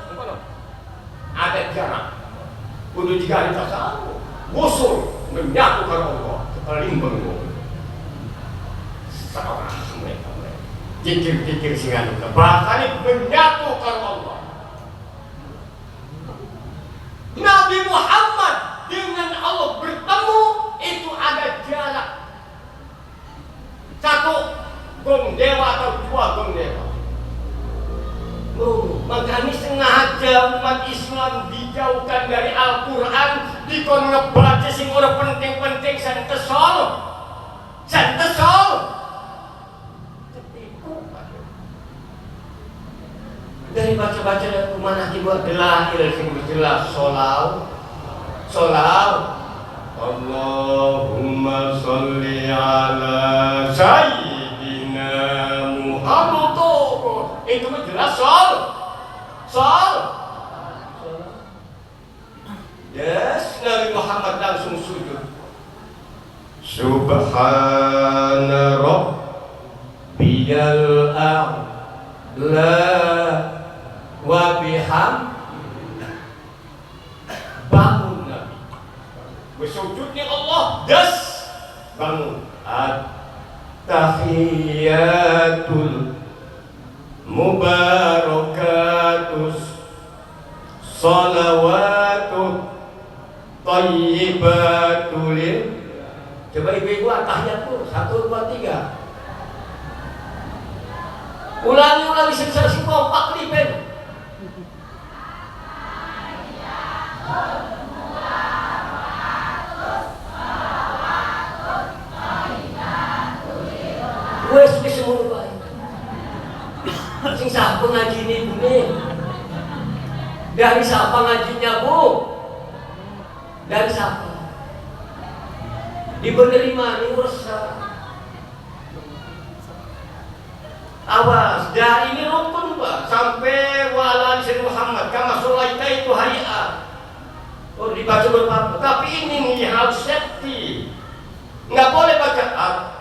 ada jarak. Kudu jika kita tahu, bosul menyatu karena Allah. Paling bengong. Seorang mereka. Pikir-pikir singan itu bahkan menyatu karena Allah. Nabi Muhammad dengan Allah bertemu itu ada jarak satu gong dewa atau dua gong dewa. Makanya sengaja umat Islam dijauhkan dari Al-Quran, dikon ngebaca sing ora penting-penting santesol. Dari baca-baca kemana dibuat delahir sing jelas solal. Allahumma sholli ala sayyidina Muhammad. Itu jelas sol. Yes, Nabi Muhammad langsung sujud. Subhana rabbiyal a'la wa bihamdihi. Bangun Nabi. Bersujudnya Allah, das bangun. At-tahiyatul mubarakatus salawatut thayyibatul. Coba ibu-ibu tahiyat tuh 1, 2, 3. Ulangi secara kompak lipen. Wes semua baik. Sing sapa ngaji ini bune? Dari siapa ngajinya bu? Dari siapa? Diberi mana ursa? Awas, dari ini rukun pak sampai wala Nabi Muhammad kama sholaita itu hayat. Oh dibaca berapa? Tapi ini harus safety. Nggak boleh baca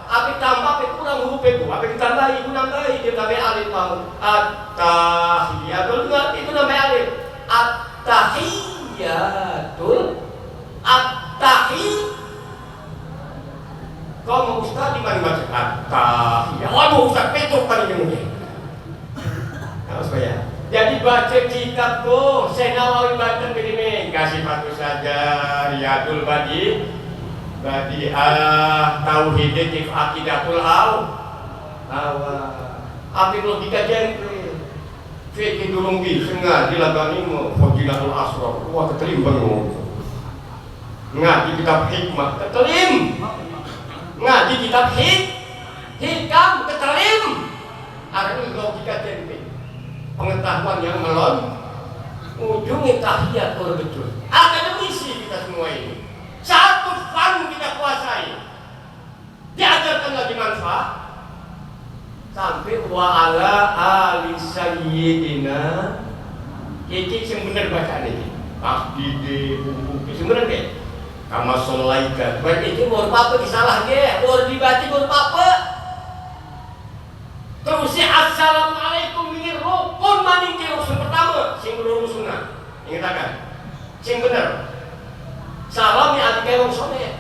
api tambah, api kurang huruf itu, api ditambahi, itu nambahi, dia namanya alif mau. At-tahiyatul, itu namanya alif. At-tahiyatul, Kau mau ustaz di mana baca at-tahiyat? Waduh ustaz petuk paling mungkin. Harus bayar. Jadi baca kitab tuh, Syekh Nawawi Banten begini, kasih satu saja Riyadul Badi'ah Tauhid Aqidatul Api logika jengkel. Fikih durung bisa di laganimu Fadilatul Asrar. Wah ketelim banget. Ngaji kitab hikmah ketelim. Ngaji kitab hikam ketelim. Artinya logika jengkel. Pengetahuan yang melon. Ujungnya tahiyat kalau betul. Akademisi kita semua ini. Satu fan kita kuasai. Diajarkan lagi manfaat. Sampai wa ala ali sayyidina. Iki yang benar bacaan ini. Akdide, itu benar deh. Kama sholaita. Berarti itu baru apa disalah dia. Baru dibaca baru apa. Terus assalamualaikum ini rukun maning ke rukun pertama. Sing belum sunnah. Ingat akan. Sing benar. Salam ya adik orang soleh.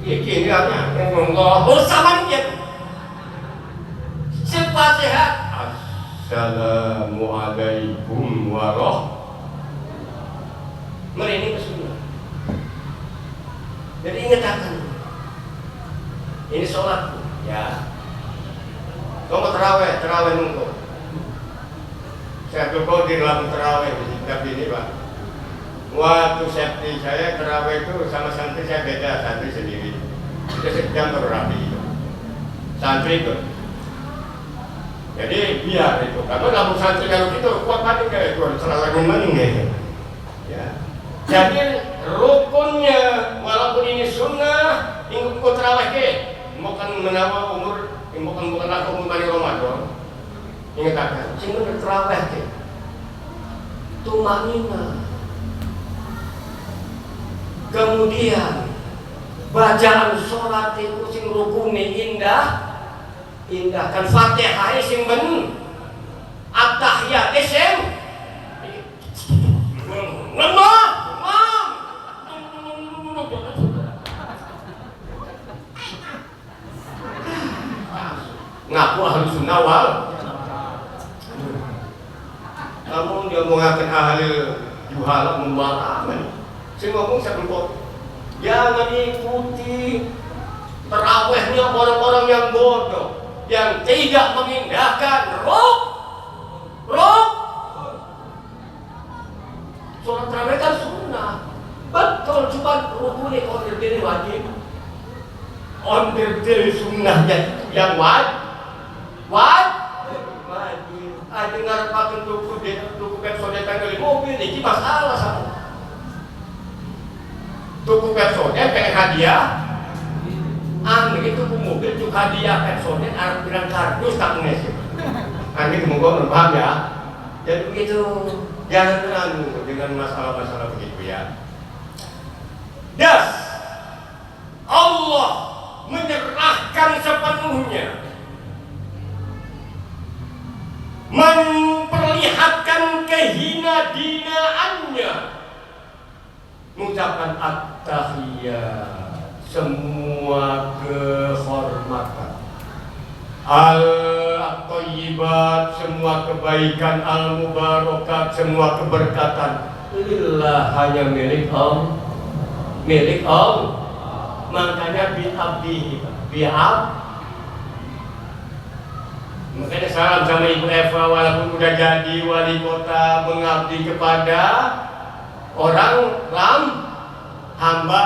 Iki niatnya Allah bersama dia. Cepat sehat. Assalamualaikum warahmatullahi wabarakatuh. Ini kesunnah. Jadi ingat akan ini sholatku, ya. Kau mau terawih nunggu. Saya kau di dalam terawih di kitab ini Pak. Waktu safety saya terawih itu sama santri saya beda, santri sendiri. Itu sejam baru rapi itu. Santri itu. Jadi biar itu. Karena kamu santri kalau gitu kuat mati kayak itu selalu maning ya. Jadi rukunnya walaupun ini sunnah, ingin kau terawih ke, bukan menawa umur, bukan aku umur mani Ramadan. Ingat akan, sehingga terawih ke, tumanina. Kemudian bacaan sholat itu sing rukuni indah kan Fatihah sing ben, at-tahiyat sing ngaku ahli sunnah wal. Namun dia mengatakan ahli juhala membalaman. Saya ngomong saya berkata, jangan ikuti terawihnya orang-orang yang bodoh, yang tidak mengindahkan roh. Sholat terawih kan sunnah, betul, cuma rukun order diri wajib, order diri sunnahnya yang wajib. Dengar pakai tuku Pepsodent tanggal mobil ini masalah sama. Tuku Pepsodent pengen hadiah, begitu tuku mobil tuku hadiah Pepsodent harus bilang kardus tak ngesip. Ini kemudian paham ya. Jadi begitu, jangan terlalu dengan masalah-masalah begitu ya. Das Allah menyerahkan sepenuhnya, memperlihatkan kehina-dinaannya, mengucapkan at-tahiyat, semua kehormatan, al-thayyibat, semua kebaikan, al-mubarakat, semua keberkatan, lillah, hanya milik Allah, makanya bi'abdihi, makanya salam sama Ibu Eva walaupun udah jadi wali kota, mengabdi kepada orang hamba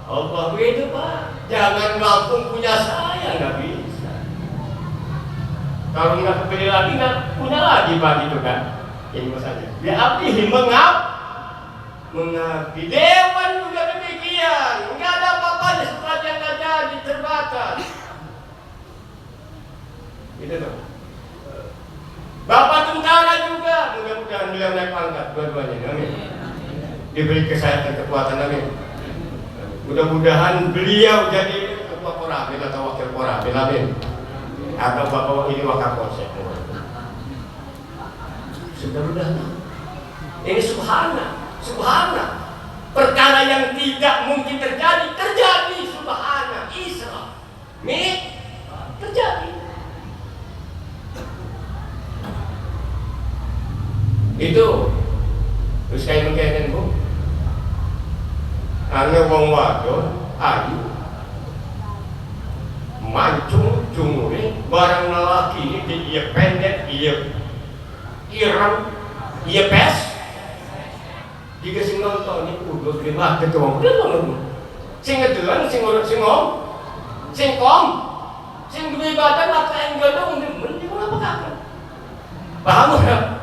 Allah begitu Pak. Jangan langsung punya saya, nggak bisa. Kalau nggak kepilih lagi nggak punya lagi Pak gitu kan. Ini maksudnya. Bi'abdihi mengabdi. Dewan juga demikian. Nggak ada apa-apanya setelah dia nggak jadi, terbatas. Itu tuh. Bapak tentara juga, mudah-mudahan beliau naik pangkat dua-duanya, amin. Diberi kesehatan, kekuatan, amin. Mudah-mudahan beliau jadi ketua Koramil atau wakil Koramil, amin. Atau bapak ini wakapolsek. Sudah. Ini subhana. Perkara yang tidak mungkin terjadi, subhana. Isra, terjadi. Itu terus kayak mengkaitkan Bu, ane wong wadon ayu mancung jumure barang lelaki ini dia pendek, dia ireng, dia pes, jika sing nonton ini udah lima ketua sing ngedelan, sing duwe badan mata yang gadong mending apa kakak paham nggak?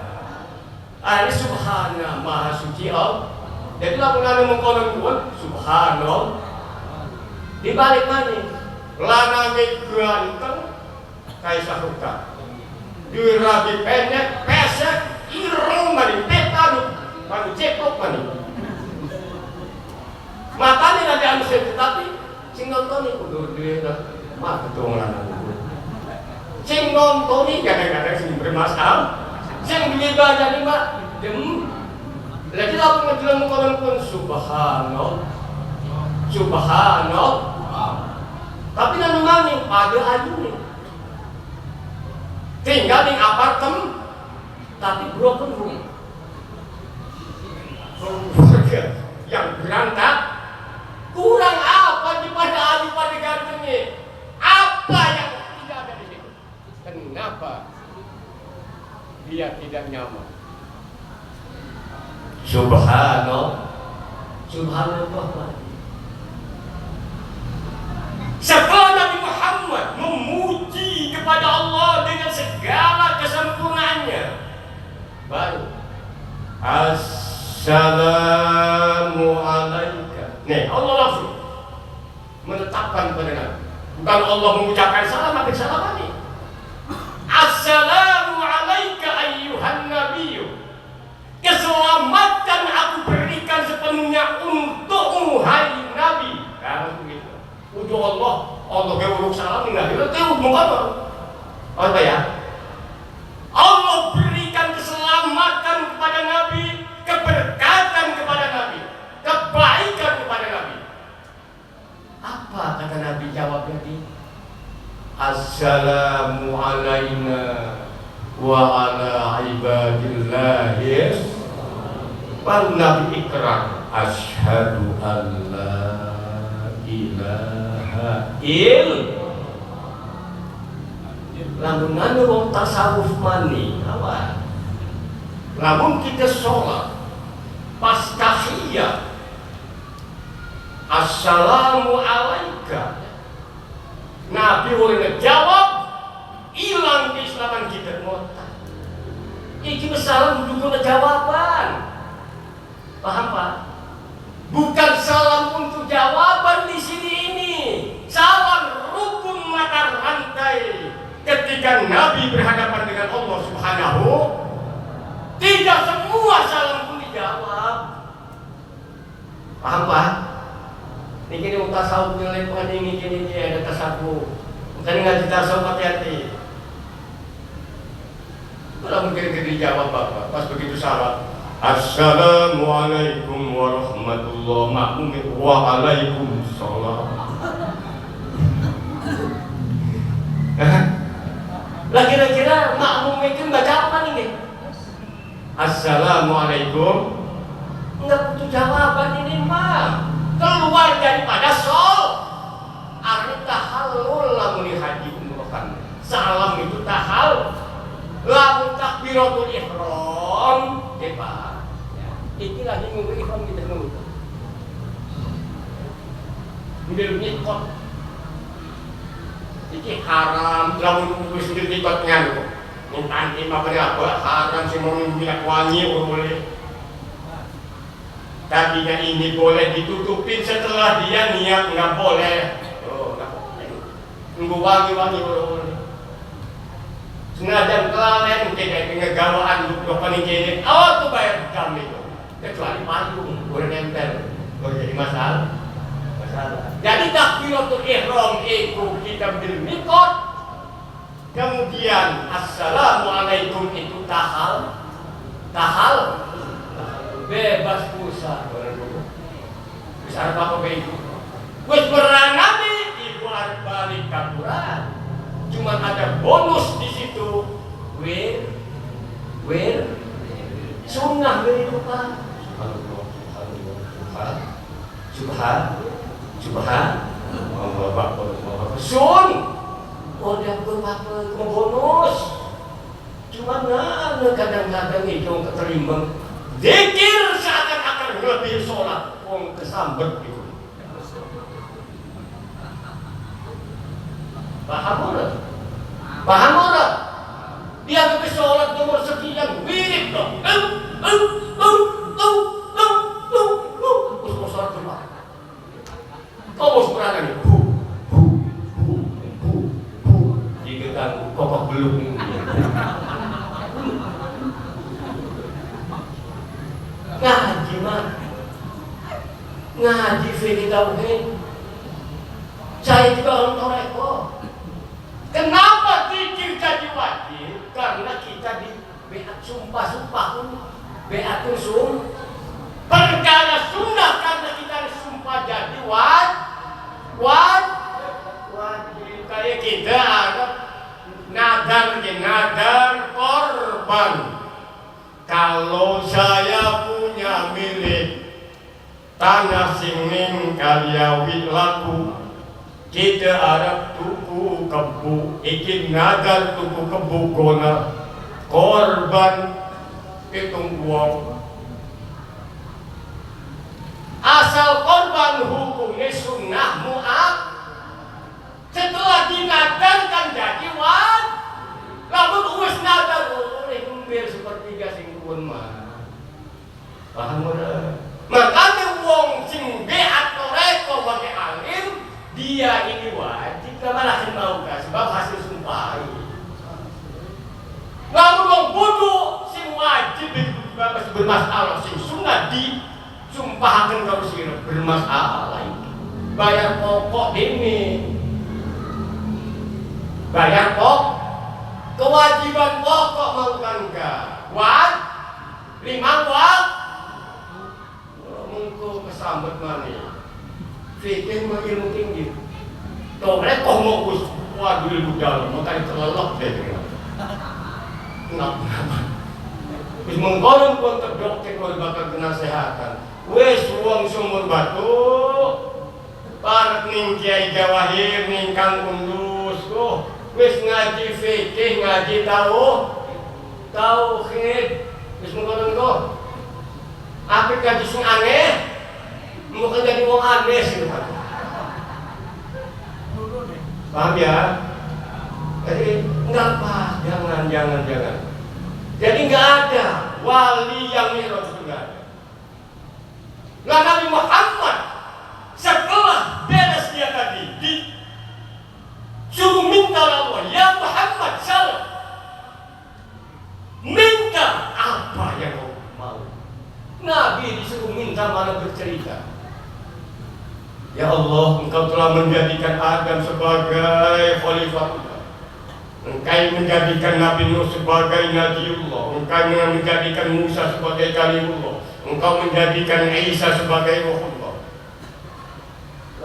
Ini subhana maha suci Allah. Jadi lakukan mengkonon kuat subhanallah. Di balik mana? Lana ganteng kayak Sahruka. Duit rabi pendek, pesek, ireng mani, petan, mani ceplok mani. Matanya nanti anu tetapi sing nonton itu duit mah ketua lana. Sing nonton ini kadang-kadang sing bermasalah. Sing duwe badan Mbak dem. Lagi lalu ngejelang mengkonon pun subhanallah. Tapi nanu maning ada ayune. Tinggal di apartemen tapi broken room. Keluarga yang berantak dia tidak nyaman. Subhanallah. Subhanallah. Setelah Nabi Muhammad memuji kepada Allah dengan segala kesempurnaannya, baru Assalamu alaika. Nih, Allah langsung menetapkan pada Nabi. Bukan Allah mengucapkan salam, tapi salam ini. Assalamu alaika ayyuhan nabiyyu. Keselamatan aku berikan sepenuhnya untukmu, hai Nabi. Karena begitu. Untuk Allah uruk salam enggak itu bukan apa ya? Allah berikan keselamatan kepada Nabi, keberkatan kepada Nabi, kebaikan kepada Nabi. Apa kata Nabi jawabnya di? Assalamu alaina wa ala ibadillahi. Baru Nabi ikrar asyhadu an la ilaha illallah. Lamun anu wong tasawuf mani apa? Lamun kita sholat pas tahiyat assalamu alaika, Nabi boleh ngejawab, hilang keislaman kita ngota. Iki salam dulu jawaban. Paham Pak? Bukan salam untuk jawaban di sini ini. Salam rukun mata rantai. Ketika Nabi berhadapan dengan Allah Subhanahu, tidak semua salam pun dijawab. Paham Pak? Ini kini tasawuf nilai pengen ini ada tasawuf. Bukan ngaji tasawuf hati-hati. Kalau mungkin dijawab Bapak, pas begitu salam. Assalamualaikum warahmatullahi wabarakatuh. Waalaikumsalam. Lah kira-kira makmum itu baca apa nih? Assalamualaikum. Enggak butuh jawaban ini mah. Keluar daripada sol. Arti tahallul lamun haji umrohkan. Salam itu tahal. Lamun takbiratul ihram, Pak. Iki lagi ngurus ihram kita nunggu. Ambil mikot. Iki haram, lamun wis ambil mikotnya lho. Minta lima berapa haram sih mau minyak wangi boleh. Tadinya ini boleh ditutupin setelah dia niat nggak boleh. Oh nggak boleh. Nunggu wangi-wangi boleh. Sengaja kelalen kayak ngegawaan untuk paling kene. Oh tuh bayar jam itu. Kecuali payung boleh nempel. Boleh jadi masalah. Jadi takbiratul ihram itu kita bil mikot. Kemudian assalamualaikum itu tahal. Bebas pulsa. Bisa apa begitu? Wis berang Nabi ibu arep balik kaburan. Cuma ada bonus di situ. Wir sunnah dari Pak. Subhan. Sun. Oh dia berapa bonus. Cuma kadang-kadang itu keterimbang. Zikir seakan-akan lebih sholat. Kesambet gitu. Paham orang? Dia ke sholat nomor sekian wirid dong. Sholat jemaah. Kau mau seberang nih? Jika kokok belum ini. Ngaji mah. Ngaji fikih tauhid. Saya juga orang toreko. Kenapa zikir jadi wajib? Karena kita di beat sumpah pun beat perkara sunnah karena kita sumpah jadi wajib. Kayak kita ada nadar korban. Kalau saya punya milik tanah singning kaliawi laku, kita ada tuku kebu, ikin nadar tuku kebu gona korban pitung wong. Asal korban hukumnya sunnah mu'ab, setelah dinadarkan jadi wajib. Lamun wis nadar oleh kumpir sepertiga sing kuwon mah. Paham ora? Makanya wong sing beat toreko bagi alim, dia ini wajib malah sing mau sebab hasil sumpah. Lamun wong bodoh sing wajib itu bermasalah, sing sunat disumpahkan kalau sira bermasalah itu. Bayar pokok ini. Bayar pokok. Kewajiban pokok maukah? Lima wak. Mungko kesambet mani. Fikih mah ilmu tinggi. Torek kok mau kus waduh ilmu dalam, makanya kelelok deh. Kenapa? Wis mengkonon pun terdokter kalau bakal kena kesehatan. Wes wong sumur batu. Parek ning Kiai Jawahir ning Kang Undus. Wis ngaji fikih, ngaji tauhid. Wis mengkonon kok. Apa ngaji sing aneh? Mungkin jadi wong aneh sih. Paham ya? Jadi enggak pas, jangan. Jadi enggak ada wali yang mi'raj itu enggak ada. Lah Nabi Muhammad setelah beres dia tadi suruh minta Allah, ya Muhammad salam. Minta apa yang kau mau. Nabi disuruh minta malah bercerita. Ya Allah, Engkau telah menjadikan Adam sebagai khalifah. Engkau menjadikan Nabi Nuh sebagai Nabiullah. Engkau menjadikan Musa sebagai Kalimullah. Engkau menjadikan Isa sebagai Ruhullah.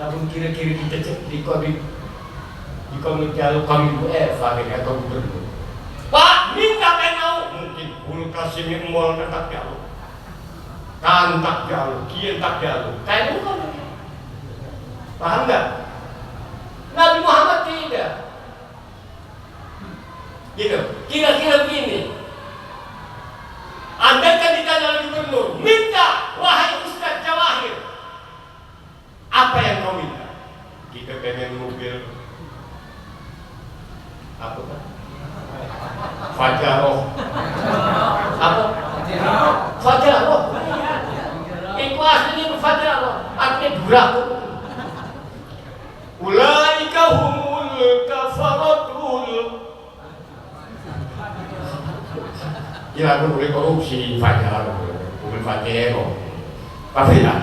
Lalu kira-kira kita cek di komite kami Bu Eva atau gubernur. Pak, minta penau mungkin Bulu Kasim Mall tak jauh. Kan tak jauh, kian tak jauh. Kayak bukan. Paham enggak? Nabi Muhammad tidak. Gitu. Kira-kira begini. Anda kan ditanya oleh gubernur, minta wahai Ustaz Jawahir. Apa yang kau minta? Kita pengen mobil apa kan? Fajaroh. Apa? Fajaroh. Itu aslinya Fajaroh. Artinya burak. Ulaika humul kafaratul. Ya aku boleh korupsi Fajaroh, mobil Fajaroh. Tapi ya.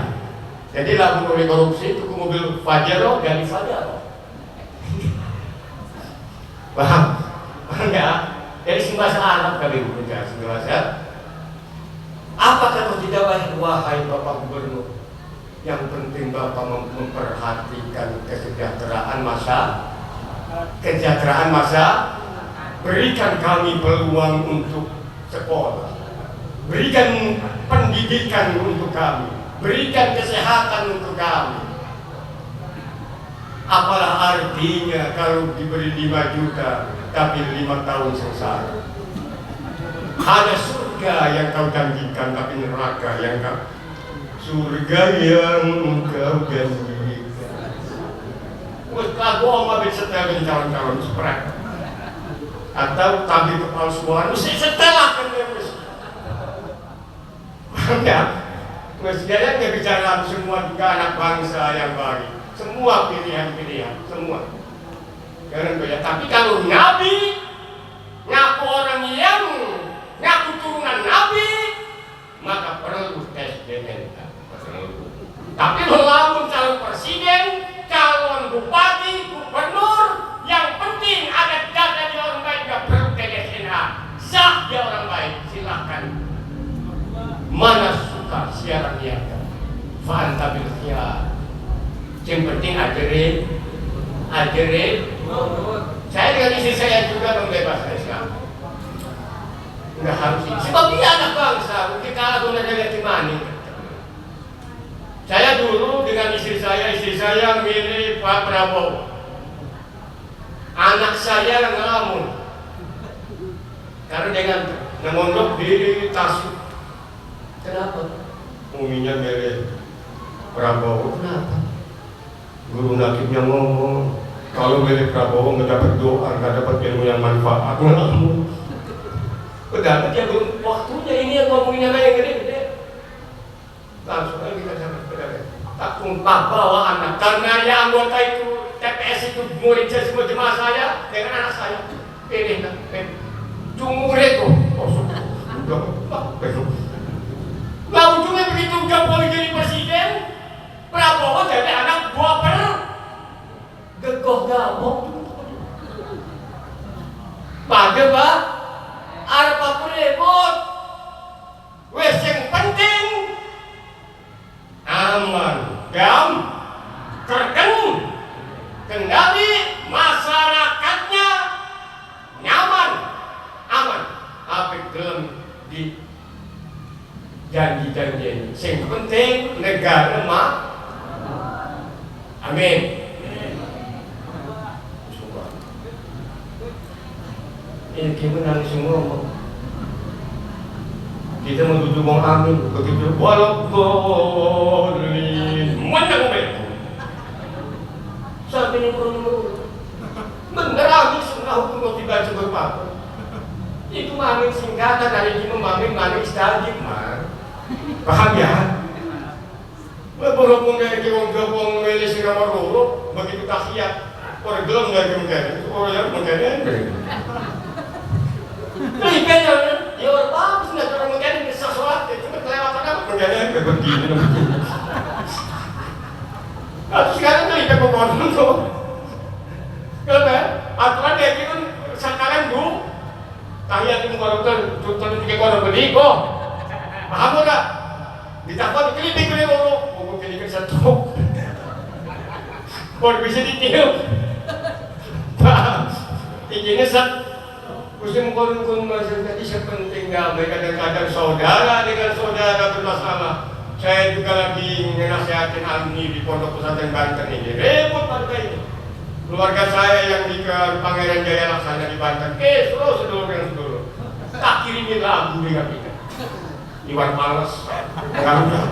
Jadi lagu boleh korupsi itu mobil Fajaroh dari Fajaroh. Paham? Paham ya? Dari bahasa Arab kali bukan bahasa. Apakah kau tidak wahai Bapak Gubernur? Yang penting Bapak memperhatikan kesejahteraan masa. Berikan kami peluang untuk sekolah. Berikan pendidikan untuk kami. Berikan kesehatan untuk kami. Apalah artinya kalau diberi 5 juta tapi 5 tahun sengsara. Hanya surga yang kau janjikan tapi neraka yang kau surga yang kau janjikan. Lagu Oma setelah calon-calon sprek atau tabir kepalsuan mesti setelah kan ya mestinya nggak bicara semua juga anak bangsa yang baik. Semua pilihan-pilihan, semua. Jangan ya. Tapi kalau Nabi ngaku orang yang ngaku turunan Nabi, maka perlu tes DNA. Tapi melawan calon presiden, calon bupati, gubernur, yang penting ada data di orang baik, nggak perlu tes DNA. Sah dia orang baik, silahkan. Mana suka siaran niaga, fanta bilkhiyar. Yang penting ajarin. Saya dengan istri saya juga membebaskan Islam. Enggak harus ini. Sebab dia anak bangsa. Mungkin kalah dengan negara Timani. Saya dulu dengan istri saya milih Pak Prabowo. Anak saya ngelamun. Karena dengan ngondok di Tasik. Kenapa? Uminya milih Prabowo. Kenapa? Guru nakibnya ngomong, kalau milih Prabowo nggak dapat doa, nggak dapat ilmu yang manfaat. Udah, dia belum waktunya ini yang ngomonginnya yang gede-gede. Langsung aja kita cari pedagang. Tak tumpah bawa anak, karena ya anggota itu TPS itu murid saya semua jemaah saya dengan anak saya. Pilih kan, cuma murid kok. Nah ujungnya begitu Jokowi jadi presiden, Prabowo jadi anak buah gegoh gabok. Pada pak, apa pun repot. Wes yang penting aman, kendali masyarakatnya nyaman, aman. Apa dalam di janji-janji. Yang penting negara amin. Ini gimana langsung ngomong. Kita mau duduk ngomong amin, begitu walaupun menang betul. Saat ini perlu menerami setengah hukum tidak cukup apa. Itu mamin singkatan dari itu mamin istajib mah. Paham ya? Berhubung dari kiwong-kiwong milih singa maruru, begitu tahiyat orang gelap nggak kemungkinan, orang yang kemungkinan. Nah ikannya, ya orang bagus nggak orang kemungkinan bisa sholat, cuma kelewatan apa kemungkinan begini. Nah sekarang tuh ikan pokoknya tuh, kenapa? Aturan dia gitu sekarang bu, tahiyat itu baru tuh tiga orang beli kok, paham nggak? Ditakut kelipik oleh orang, kelipik satu, baru bisa ditiup. Ini musim kurun masih tadi sepenting damai. Kadang-kadang saudara dengan saudara bermasalah. Saya juga lagi menasihatin alumni di Pondok Pesantren Banten ini. Repot partai ini. Keluarga saya yang di Pangeran Jaya Laksana di Banten, sedulur. Tak kirimin lagu dengan kita. Iwan Fals, enggak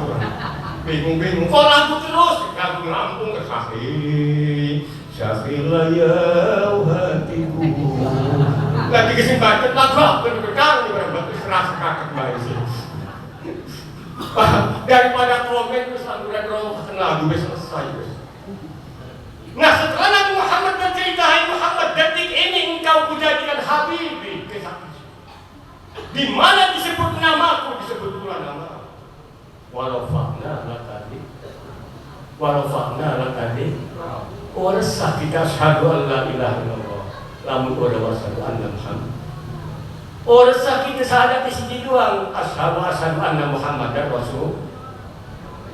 bingung. Kok lagu terus? Lagu Lampung ke Syafilah ya hatiku. Lagi kesempatan lagu benar-benar serasa kakak baik sih. Daripada komen terus lagu lagu selesai. Nah setelah Nabi Muhammad bercerita, hai Muhammad, detik ini engkau kujadikan Habibi, di mana disebut namaku, disebut pula nama. Warafa'na lakadi warasah kita syahadu an la ilaha illallah lamun warasadu anna Muhammad warasah kita syahadat di sini doang asyhadu anna Muhammad dan Rasul.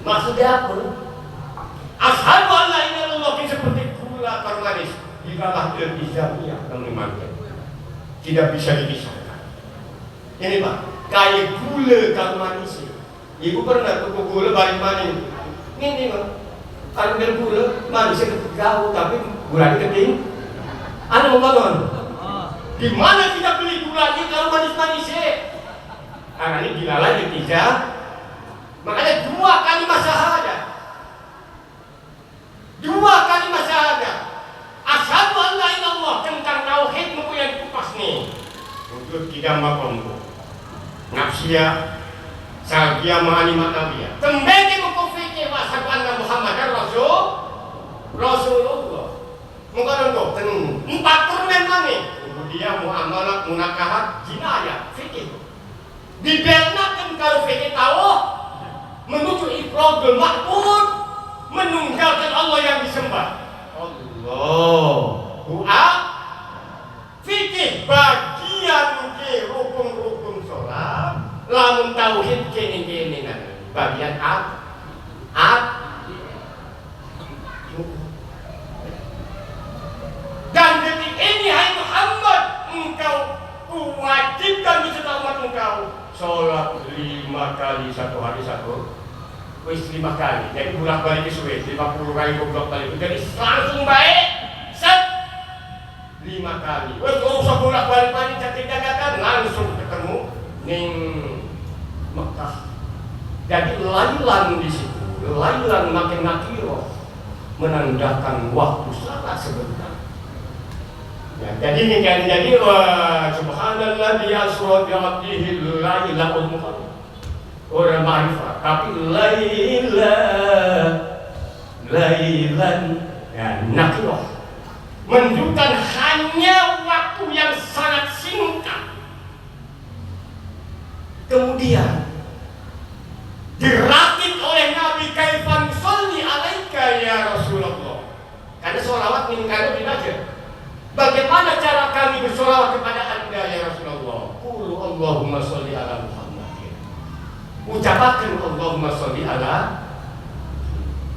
Maksudnya apa? Asyhadu an la ilaha illallah seperti gula karmanis dikalah ilmiyah mengimankan tidak bisa dipisahkan. Ini Pak, kayak gula karmanis. Ibu pernah tuku gula balik maning ini Pak. Kalau dari gula, manisnya jauh, tapi gula keting. Anda mau bangun? Di mana kita beli gula ini kalau manis-manisnya? Karena ini gila lagi tidak. Makanya 2 kalimat syahadat. 2 kalimat syahadat. Asyhadu an la ilaha illallah tentang tauhid yang kupas nih. Untuk tidak makomku. Nafsiyah Salkia ma'alimat nabiya Tembeki mukufiki wa asyhadu anna Muhammadan Rasulullah. Mungkin untuk 4 turunan mana? Kemudian muamalah, munakahat, jinayah, fikih. Dibernakan kalau fikih tahu menuju ifradul ma'bud, menunggalkan Allah yang disembah. Allah. Fikih bagian ke rukun-rukun sholat. Lamun tauhid kene bagian dan detik ini hai Muhammad engkau wajibkan di setiap umat engkau sholat 5 kali satu hari wis 5 kali jadi bolak balik suwe 50 kali goblok kali jadi langsung baik set 5 5 kali. Wes usah bolak-balik mandi jaga-jagakan langsung ketemu ning Mekah. Jadi lailan di situ, lailan makin nakiro menandakan waktu sangat sebentar. Ya, jadi subhanallah di asra bi abdihi lailatul muqaddas. Orang ma'rifah, tapi lailan ya nakiro menunjukkan hanya waktu yang sangat singkat. Kemudian dirakit oleh Nabi, kaifan sholli alaika ya Rasulullah. Karena sholawat mingkano dibaca. Bagaimana cara kami bersolawat kepada Anda ya Rasulullah? Qulu Allahumma sholli ala Muhammadin. Ucapakan Allahumma sholli ala.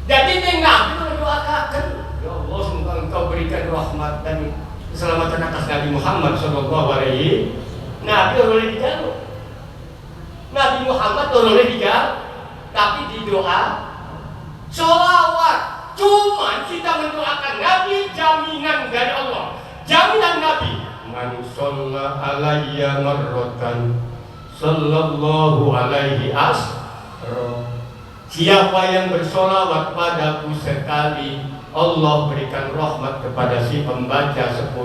Jadi Nabi mendoakan, ya Allah semoga Engkau berikan rahmat dan keselamatan atas Nabi Muhammad sallallahu alaihi. Nabi boleh dijaluk. Nabi Muhammad boleh dijaluk. Tapi di doa sholawat, cuma kita mendoakan Nabi, jaminan dari Allah, jaminan Nabi. Man shalla alayya marratan sallallahu alaihi asra. Siapa yang bersolawat padaku sekali, Allah berikan rahmat kepada si pembaca 10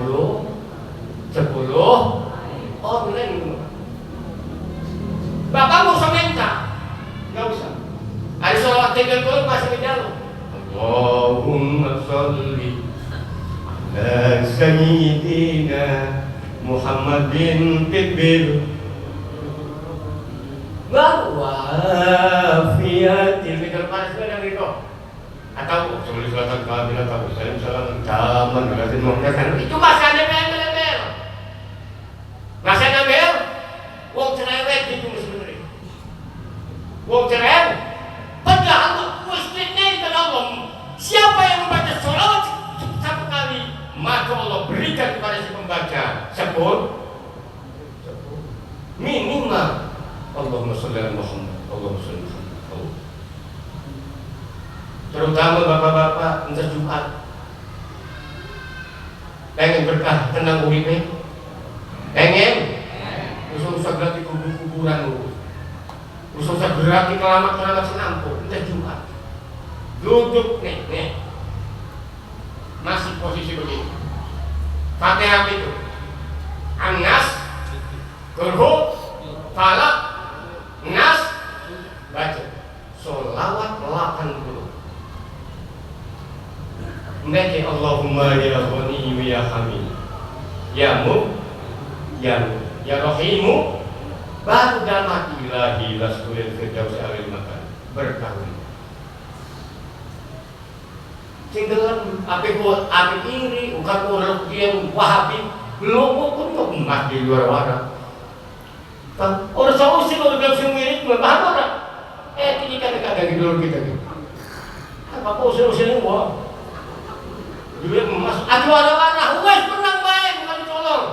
online. Bapak mau minta, nggak usah. Ada sholawat tinggal dulu masih menjaluk. Allahumma sholli ala sayyidina Muhammadin tibbil wafiatil mikal panas dan itu. Atau sebelum selatan kami atau salam taman berarti mengucapkan itu masanya bel. Masanya bel. Wong cerewet itu sebenarnya. Wong cerewet padahal muslimnya itu Allah. Siapa yang membaca sholawat 1 kali, maka Allah berikan kepada si pembaca 10 minimal. Allahumma sholli ala Muhammad. Allahumma sholli ala Muhammad. Terutama bapak-bapak entar Jumat pengen berkah tenang uripe, pengen usah berarti kuburan usah berarti kelamat senampur entar Jumat duduk nih masih posisi begini. Fatihah itu An-Nas, Qul Falaq, Nas, baca sholawat 80. Nanti Allahumma ya Ghani ya Hamid ya ya Rahimu, baru damat ilahi laskulil firdaus alil makan berkahwin. Sing dalam api iri bukan orang yang Wahabi belum pun emas di luar warna. Orang sausi kalau dalam semirit bahkan orang ini kan kadang dulu kita gitu. Apa usul ini wah juga emas ada warna wes menang baik bukan ditolong.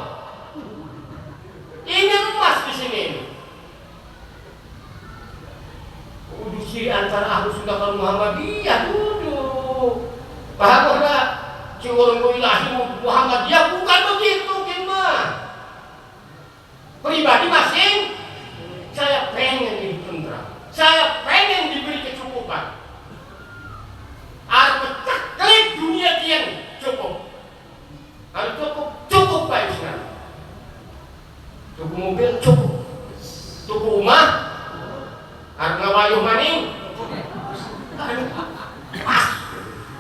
Ini emas di sini. Udusi antara Ahlus Sunnah wal Muhammadiyah dulu. Paham enggak? Ciwon ilahi Muhammadiyah bukan begitu gimana? Pribadi masing, saya pengen hidup tentram, saya pengen diberi kecukupan. Harus pecah klik dunia kian cukup, harus cukup baik sekali. Cukup mobil cukup, cukup rumah, harus ngawayuh maning, pas.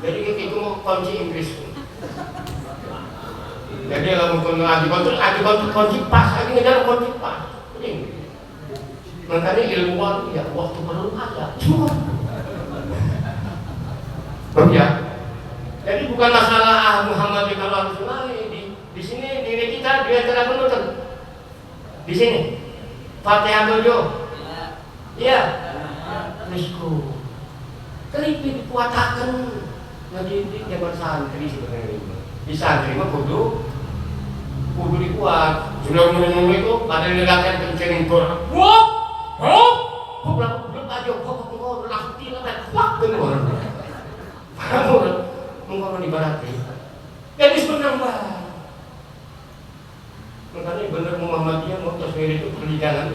Jadi itu kunci Inggris. Jadi kalau akibat kunci pas, lagi ngejar kunci pas. Makanya ilmuwan ya waktu perlu ada. Ya. Jadi bukan masalah Muhammad kalau harus di sini diri kita dia telah menuntut. Di sini Fatihah dulu. Ya. Misku. Kelipi dikuatakan. Jadi di zaman santri sebenarnya. Di santri mah kudu dikuat. Sudah menunggu itu pada dilakukan pencening Quran. Belum aja kok langsung tidak benar. Mengkonon ibaratnya. Jadi sebenarnya Makanya benar Muhammadiyah mau tasawir itu perlidangan.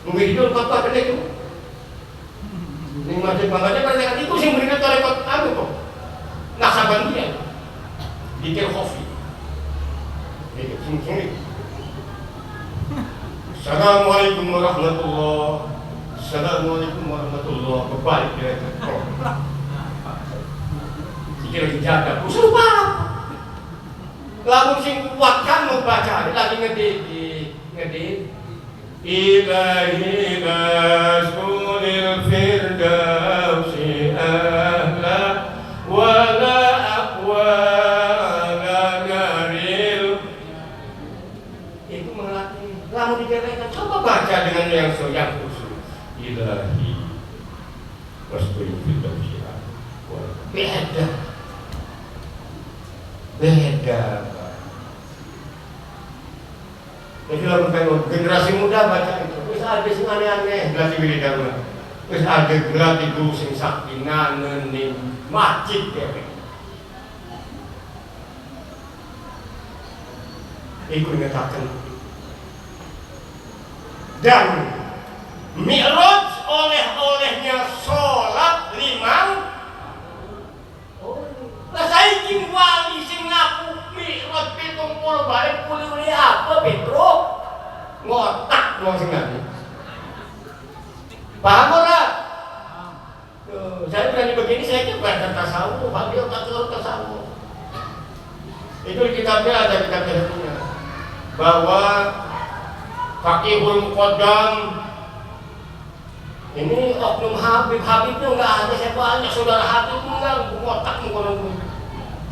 Mungkin itu apa itu? Ini masih bangetnya pada itu sih mereka tarekat kok. Naksabandia di Terhofi. Ini sini. Assalamualaikum warahmatullahi. Assalamualaikum warahmatullahi wabarakatuh. Jika lagi jaga, usul parah. Lalu sing kuatkan membaca, lagi ngedit. Ilahi rasulil firdausi ahla wala aqwa ala naril. Itu melatih. Lalu dikatakan, coba baca dengan yang khusus. Ilahi rasulil firdausi ahla. Beda. Jadi generasi muda baca itu, terus ada sing aneh-aneh, gelas wiridan, terus ada gelas itu sing sakina nening masjid ya. Iku ngatakan dan mi'raj oleh-olehnya sholat limang. Lah saiki wali sing ngaku mi'raj 70 balik kuliah apa Petro? Ngotak wong sing ngene. Paham ora? Saya berani begini, saya kan baca tasawuf, beliau tasawuf. Itu di kitabnya ada kitabnya bahwa Faqihul Muqaddam ini oknum Habibnya nggak ada, saya banyak saudara Habib nggak ngotak mengkonon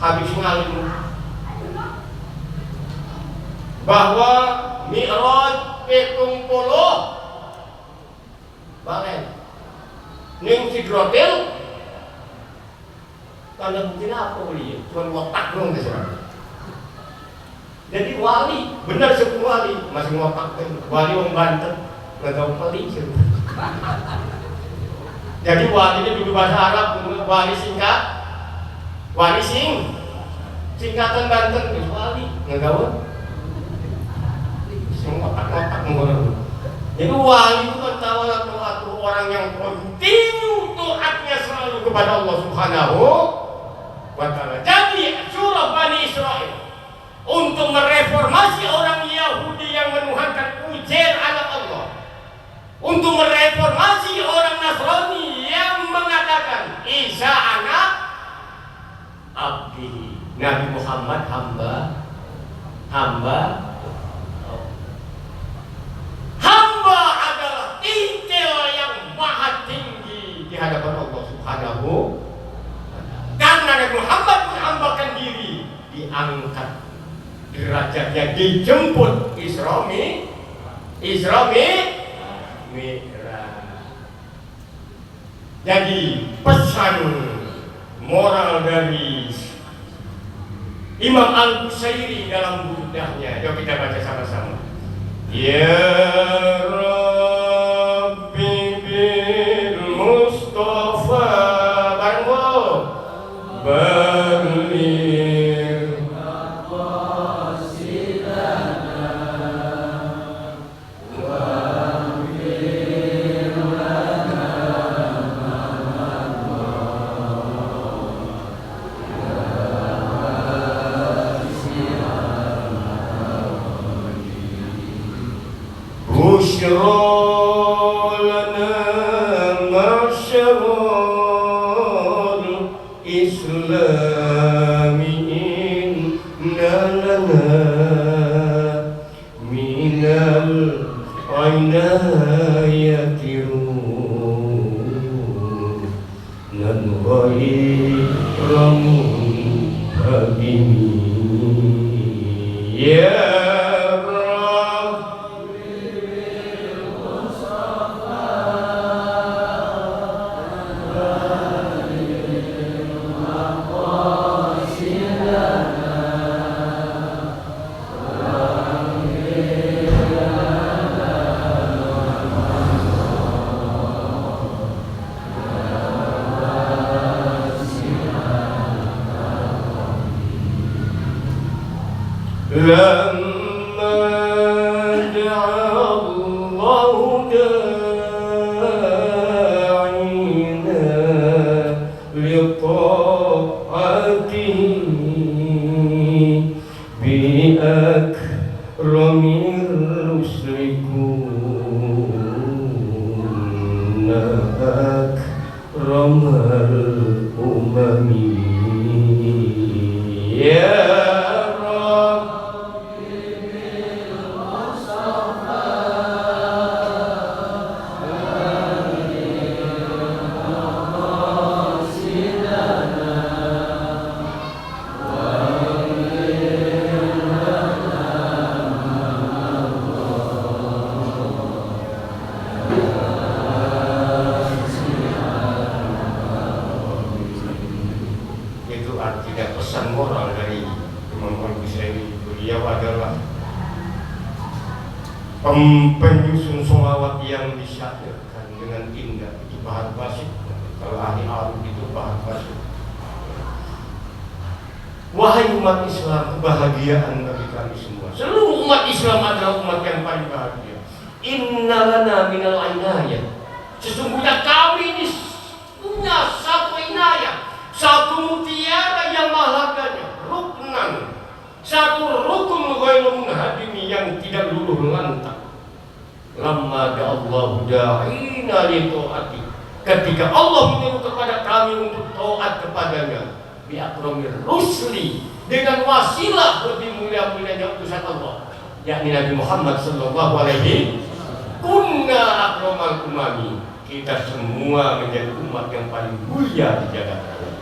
Habib Singalim bahwa mi'raj 70 balen ning Sidratil tanda buktinya apa boleh cuma ngotak dong disana. Jadi wali benar sepuluh wali masih ngotak wali orang Banten nggak tahu pelik. Jadi wali ini dulu bahasa Arab, wali singkat, wali singkatan Banten itu wali, nggak tahu. Ngotak-ngotak mengurus. Jadi wali itu kan tahu orang yang kontinu taatnya selalu kepada Allah Subhanahu wa Ta'ala. Jadi surah Bani Israel untuk mereformasi orang Yahudi yang menuhankan ujair anak Allah, untuk mereformasi orang Nasrani yang mengatakan Isa anak Abdi, Nabi Muhammad hamba adalah titel yang maha tinggi di hadapan Allah Subhanahu wa Ta'ala. Karena Nabi Muhammad menghambakan diri, diangkat derajatnya, dijemput Isra Mi'raj. Jadi pesan moral dari Imam Al-Busairi dalam burdahnya, yuk kita baca sama-sama. Ya Rabbi bil Mustafa Baligh maqasidana waghfir lana busyra lana masyarul islami inna lana minal inayati runan ghayramun habimi ya Rabbi Romir ruslikunnak romal umami ya penyusun sholawat yang disyairkan dengan indah itu bahan basit. Kalau ahli aruf itu bahan basit. Wahai umat Islam, kebahagiaan bagi kami semua. Seluruh umat Islam adalah umat yang paling bahagia. Inna lana minal inayah. Sesungguhnya kami ini punya satu inayah, satu mutiara yang mahaganya, ruknan, satu rukun ghairu munhadimi yang tidak luluh lantak. Lamma da'allahu da'ina li ta'ati, ketika Allah menyeru kepada kami untuk taat kepadanya, bi akramir rusli, dengan wasilah lebih mulia-mulianya utusan Allah, yakni Nabi Muhammad sallallahu alaihi kunna akramal umami, kita semua menjadi umat yang paling mulia di jagat raya.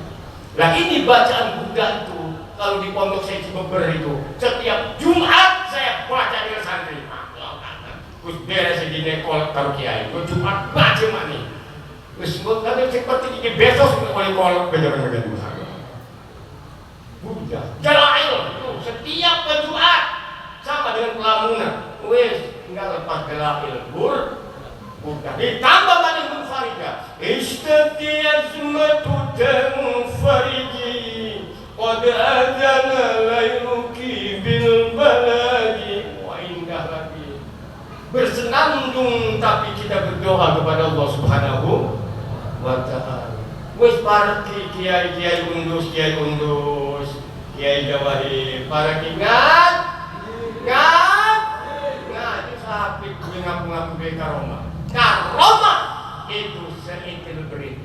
Nah ini bacaan Buddha itu kalau di pondok saya Cibeber itu setiap Jumat saya baca dengan santri. Terus beres segini kolak taruh kiai, terus Jumat baca mani. Terus kalau seperti ini besok oleh kolak benar-benar besar. Buddha, Jalail itu setiap Jumat sama dengan pelamunan. Wes tinggal lepas Jalail Buddha. Ditambah pada munfaridah. Istatiazmatu tanfariji qad adana layruki bil baladi. Wah indah lagi. Bersenandung tapi kita berdoa kepada Allah Subhanahu wa ta'ala. Wis para kiai undus, kiai Jawahir, para ingat itu sapi gue ngaku-ngaku be karomah itu seetil berit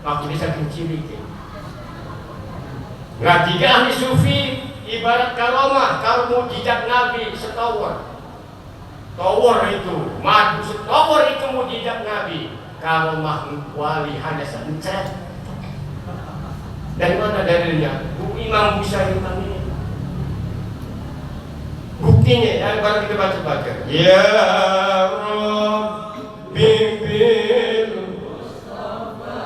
maksudnya saking cilik. Nah tiga ahli sufi ibarat karomah, kalau mujizat Nabi setawar itu, madu setawar itu mujizat Nabi. Kalau makhluk wali hanya sencet. Dari mana dalilnya? Imam Bukhari ini. Buktinya, ya, baru kita baca. Ya Rabbi bil Mustafa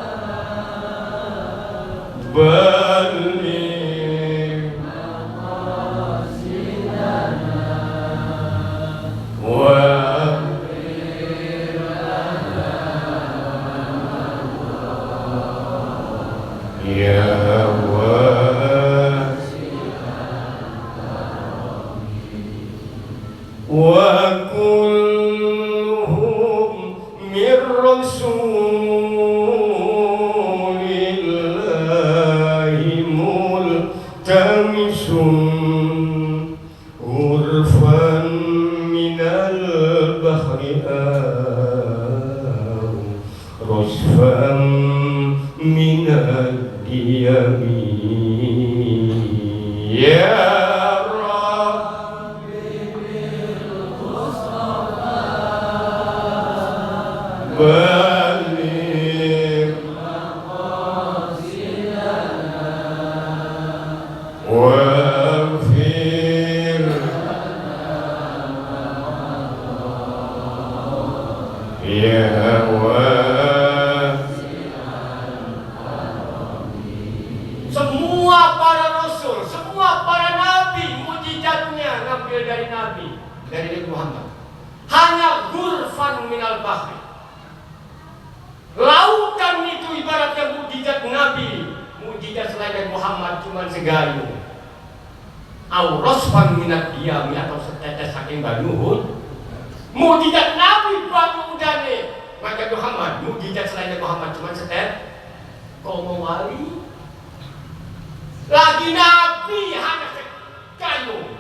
lagi Nabi hanya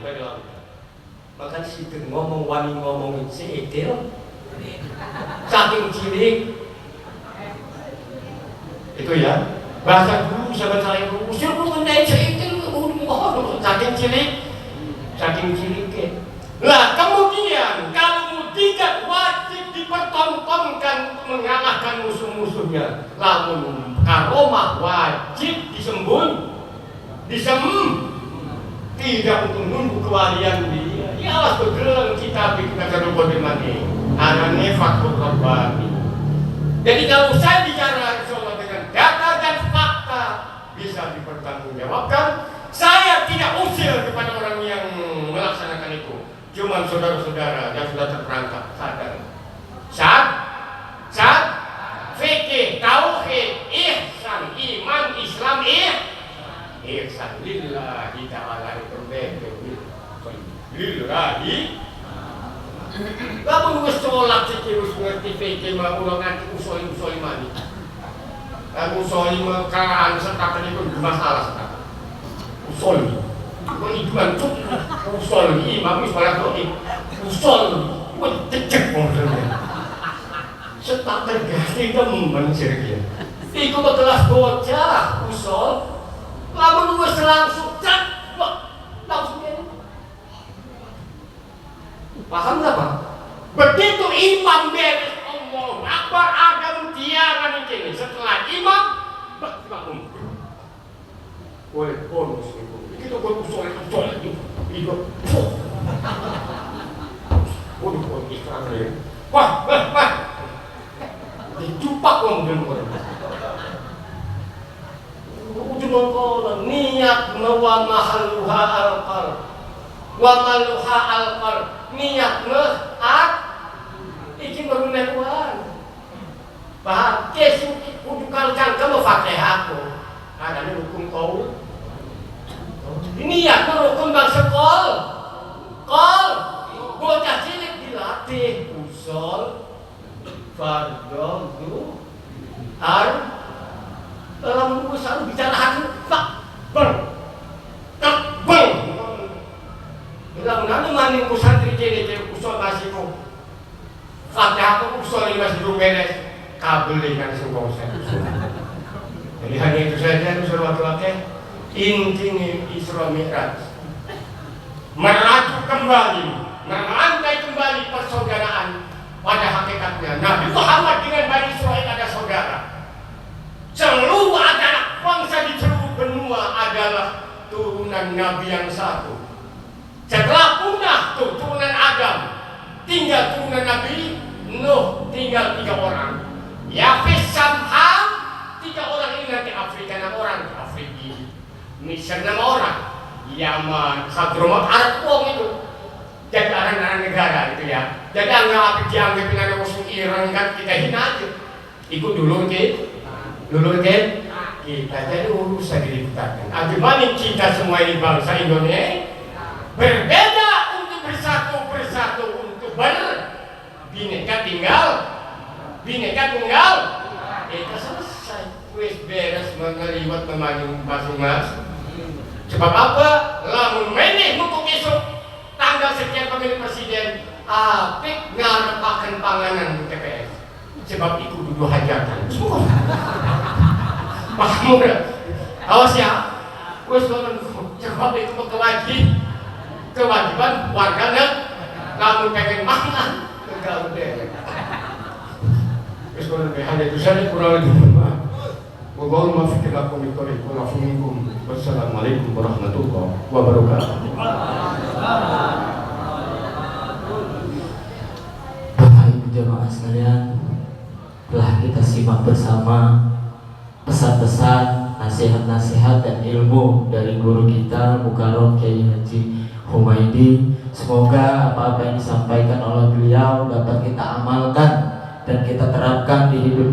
dari lautan. Maka situ ngomong wani ngomongin si Etil, saking cilik itu ya bahasa guru sahabat saya guru usir bukan dari si Etil, saking cilik ke. Lah kemudian kalau tidak wajib dipertontonkan untuk mengalahkan musuh-musuhnya, lamun karomah wajib tidak untuk nunggu kewalian dia. Ya Allah begelang kita kalau bagaimana anaknya faktor Rabbani. Jadi kalau saya bicara insyaAllah dengan data dan fakta bisa dipertanggungjawabkan, saya tidak usil kepada orang yang melaksanakan itu. Cuma saudara-saudara yang sudah terperangkap sadar, fikih, tauhid, ihsan, iman, Islam, ihsan lillahi ta'ala itu lillahi. Kamu wis sholat iki wis ngerti fikih mah ulang nganti usul mani. Kamu usul mekaan setakan itu masalah setakan. Usul. Kau iman cuk, usul imam sholat doa, usul, kau cecek modelnya. Setakan ganti temen sih. Iku kelas bocah usul. Lalu lu langsung cak, langsung ini. Paham nggak Pak? Begitu imam beres Allah Akbar agam tiaran ini. Setelah imam, makmum. Boleh bonus itu. Kita buat usul itu. Waduh, ikhlas ya. Wah. Dicupak ngomong orang. Ujung kolam niat wa mahalluha al-qalb niat iki merunewan bahar kesu kudukan kamu Fatihah aku ada hukum kau niat kembang sekol bocah cilik dilatih usul fardhu dalam buku selalu bicara hati takbel bilang nanti mandi santri jadi usul nasiku Fatihah aku usul masih belum beres kabel dengan semua saya jadi hanya itu saja usul wakil intinya Isra Mi'raj meraju kembali merantai kembali persaudaraan pada hakikatnya Nabi Muhammad dengan Bani Israil ada saudara. Seluruh anak bangsa di seluruh benua adalah turunan Nabi yang satu. Setelah punah turunan Adam, tinggal turunan Nabi Nuh, tinggal 3 orang. Yafis, Sam, Ham, 3 orang ini nanti Afrika 6 orang, Afrika, Mesir 6 orang, Yaman, Hadramawt, Arab itu. Jadi anak-anak negara itu ya. Jadi anggap dianggapin ada musuh Iran kan kita hina aja. Ikut dulu kita jadi urusan diletakkan. Bagaimana kita semua ini bangsa Indonesia berbeda untuk bersatu untuk bineka tunggal. Kita selesai. Wis beres mengeliwat memanjung masing-masing. Sebab apa? Lamun meneh untuk esok tanggal sekian pemilu presiden apik ngarepaken panganan di TPS. Sebab itu duduk hajatan. Paham gak? Awas ya. Wes sebab itu kewajiban warga lamun pengen makan enggak udah. Wes kalau hanya itu saja kurang lebih. Wa ma fi kilakum biqari wa afuminkum. Wassalamualaikum warahmatullahi wabarakatuh. Bapak Ibu jamaah sekalian, telah kita simak bersama pesan-pesan, nasihat-nasihat dan ilmu dari guru kita Mukarram Kiai Haji Humaidi. Semoga apa-apa yang disampaikan oleh beliau dapat kita amalkan dan kita terapkan di hidup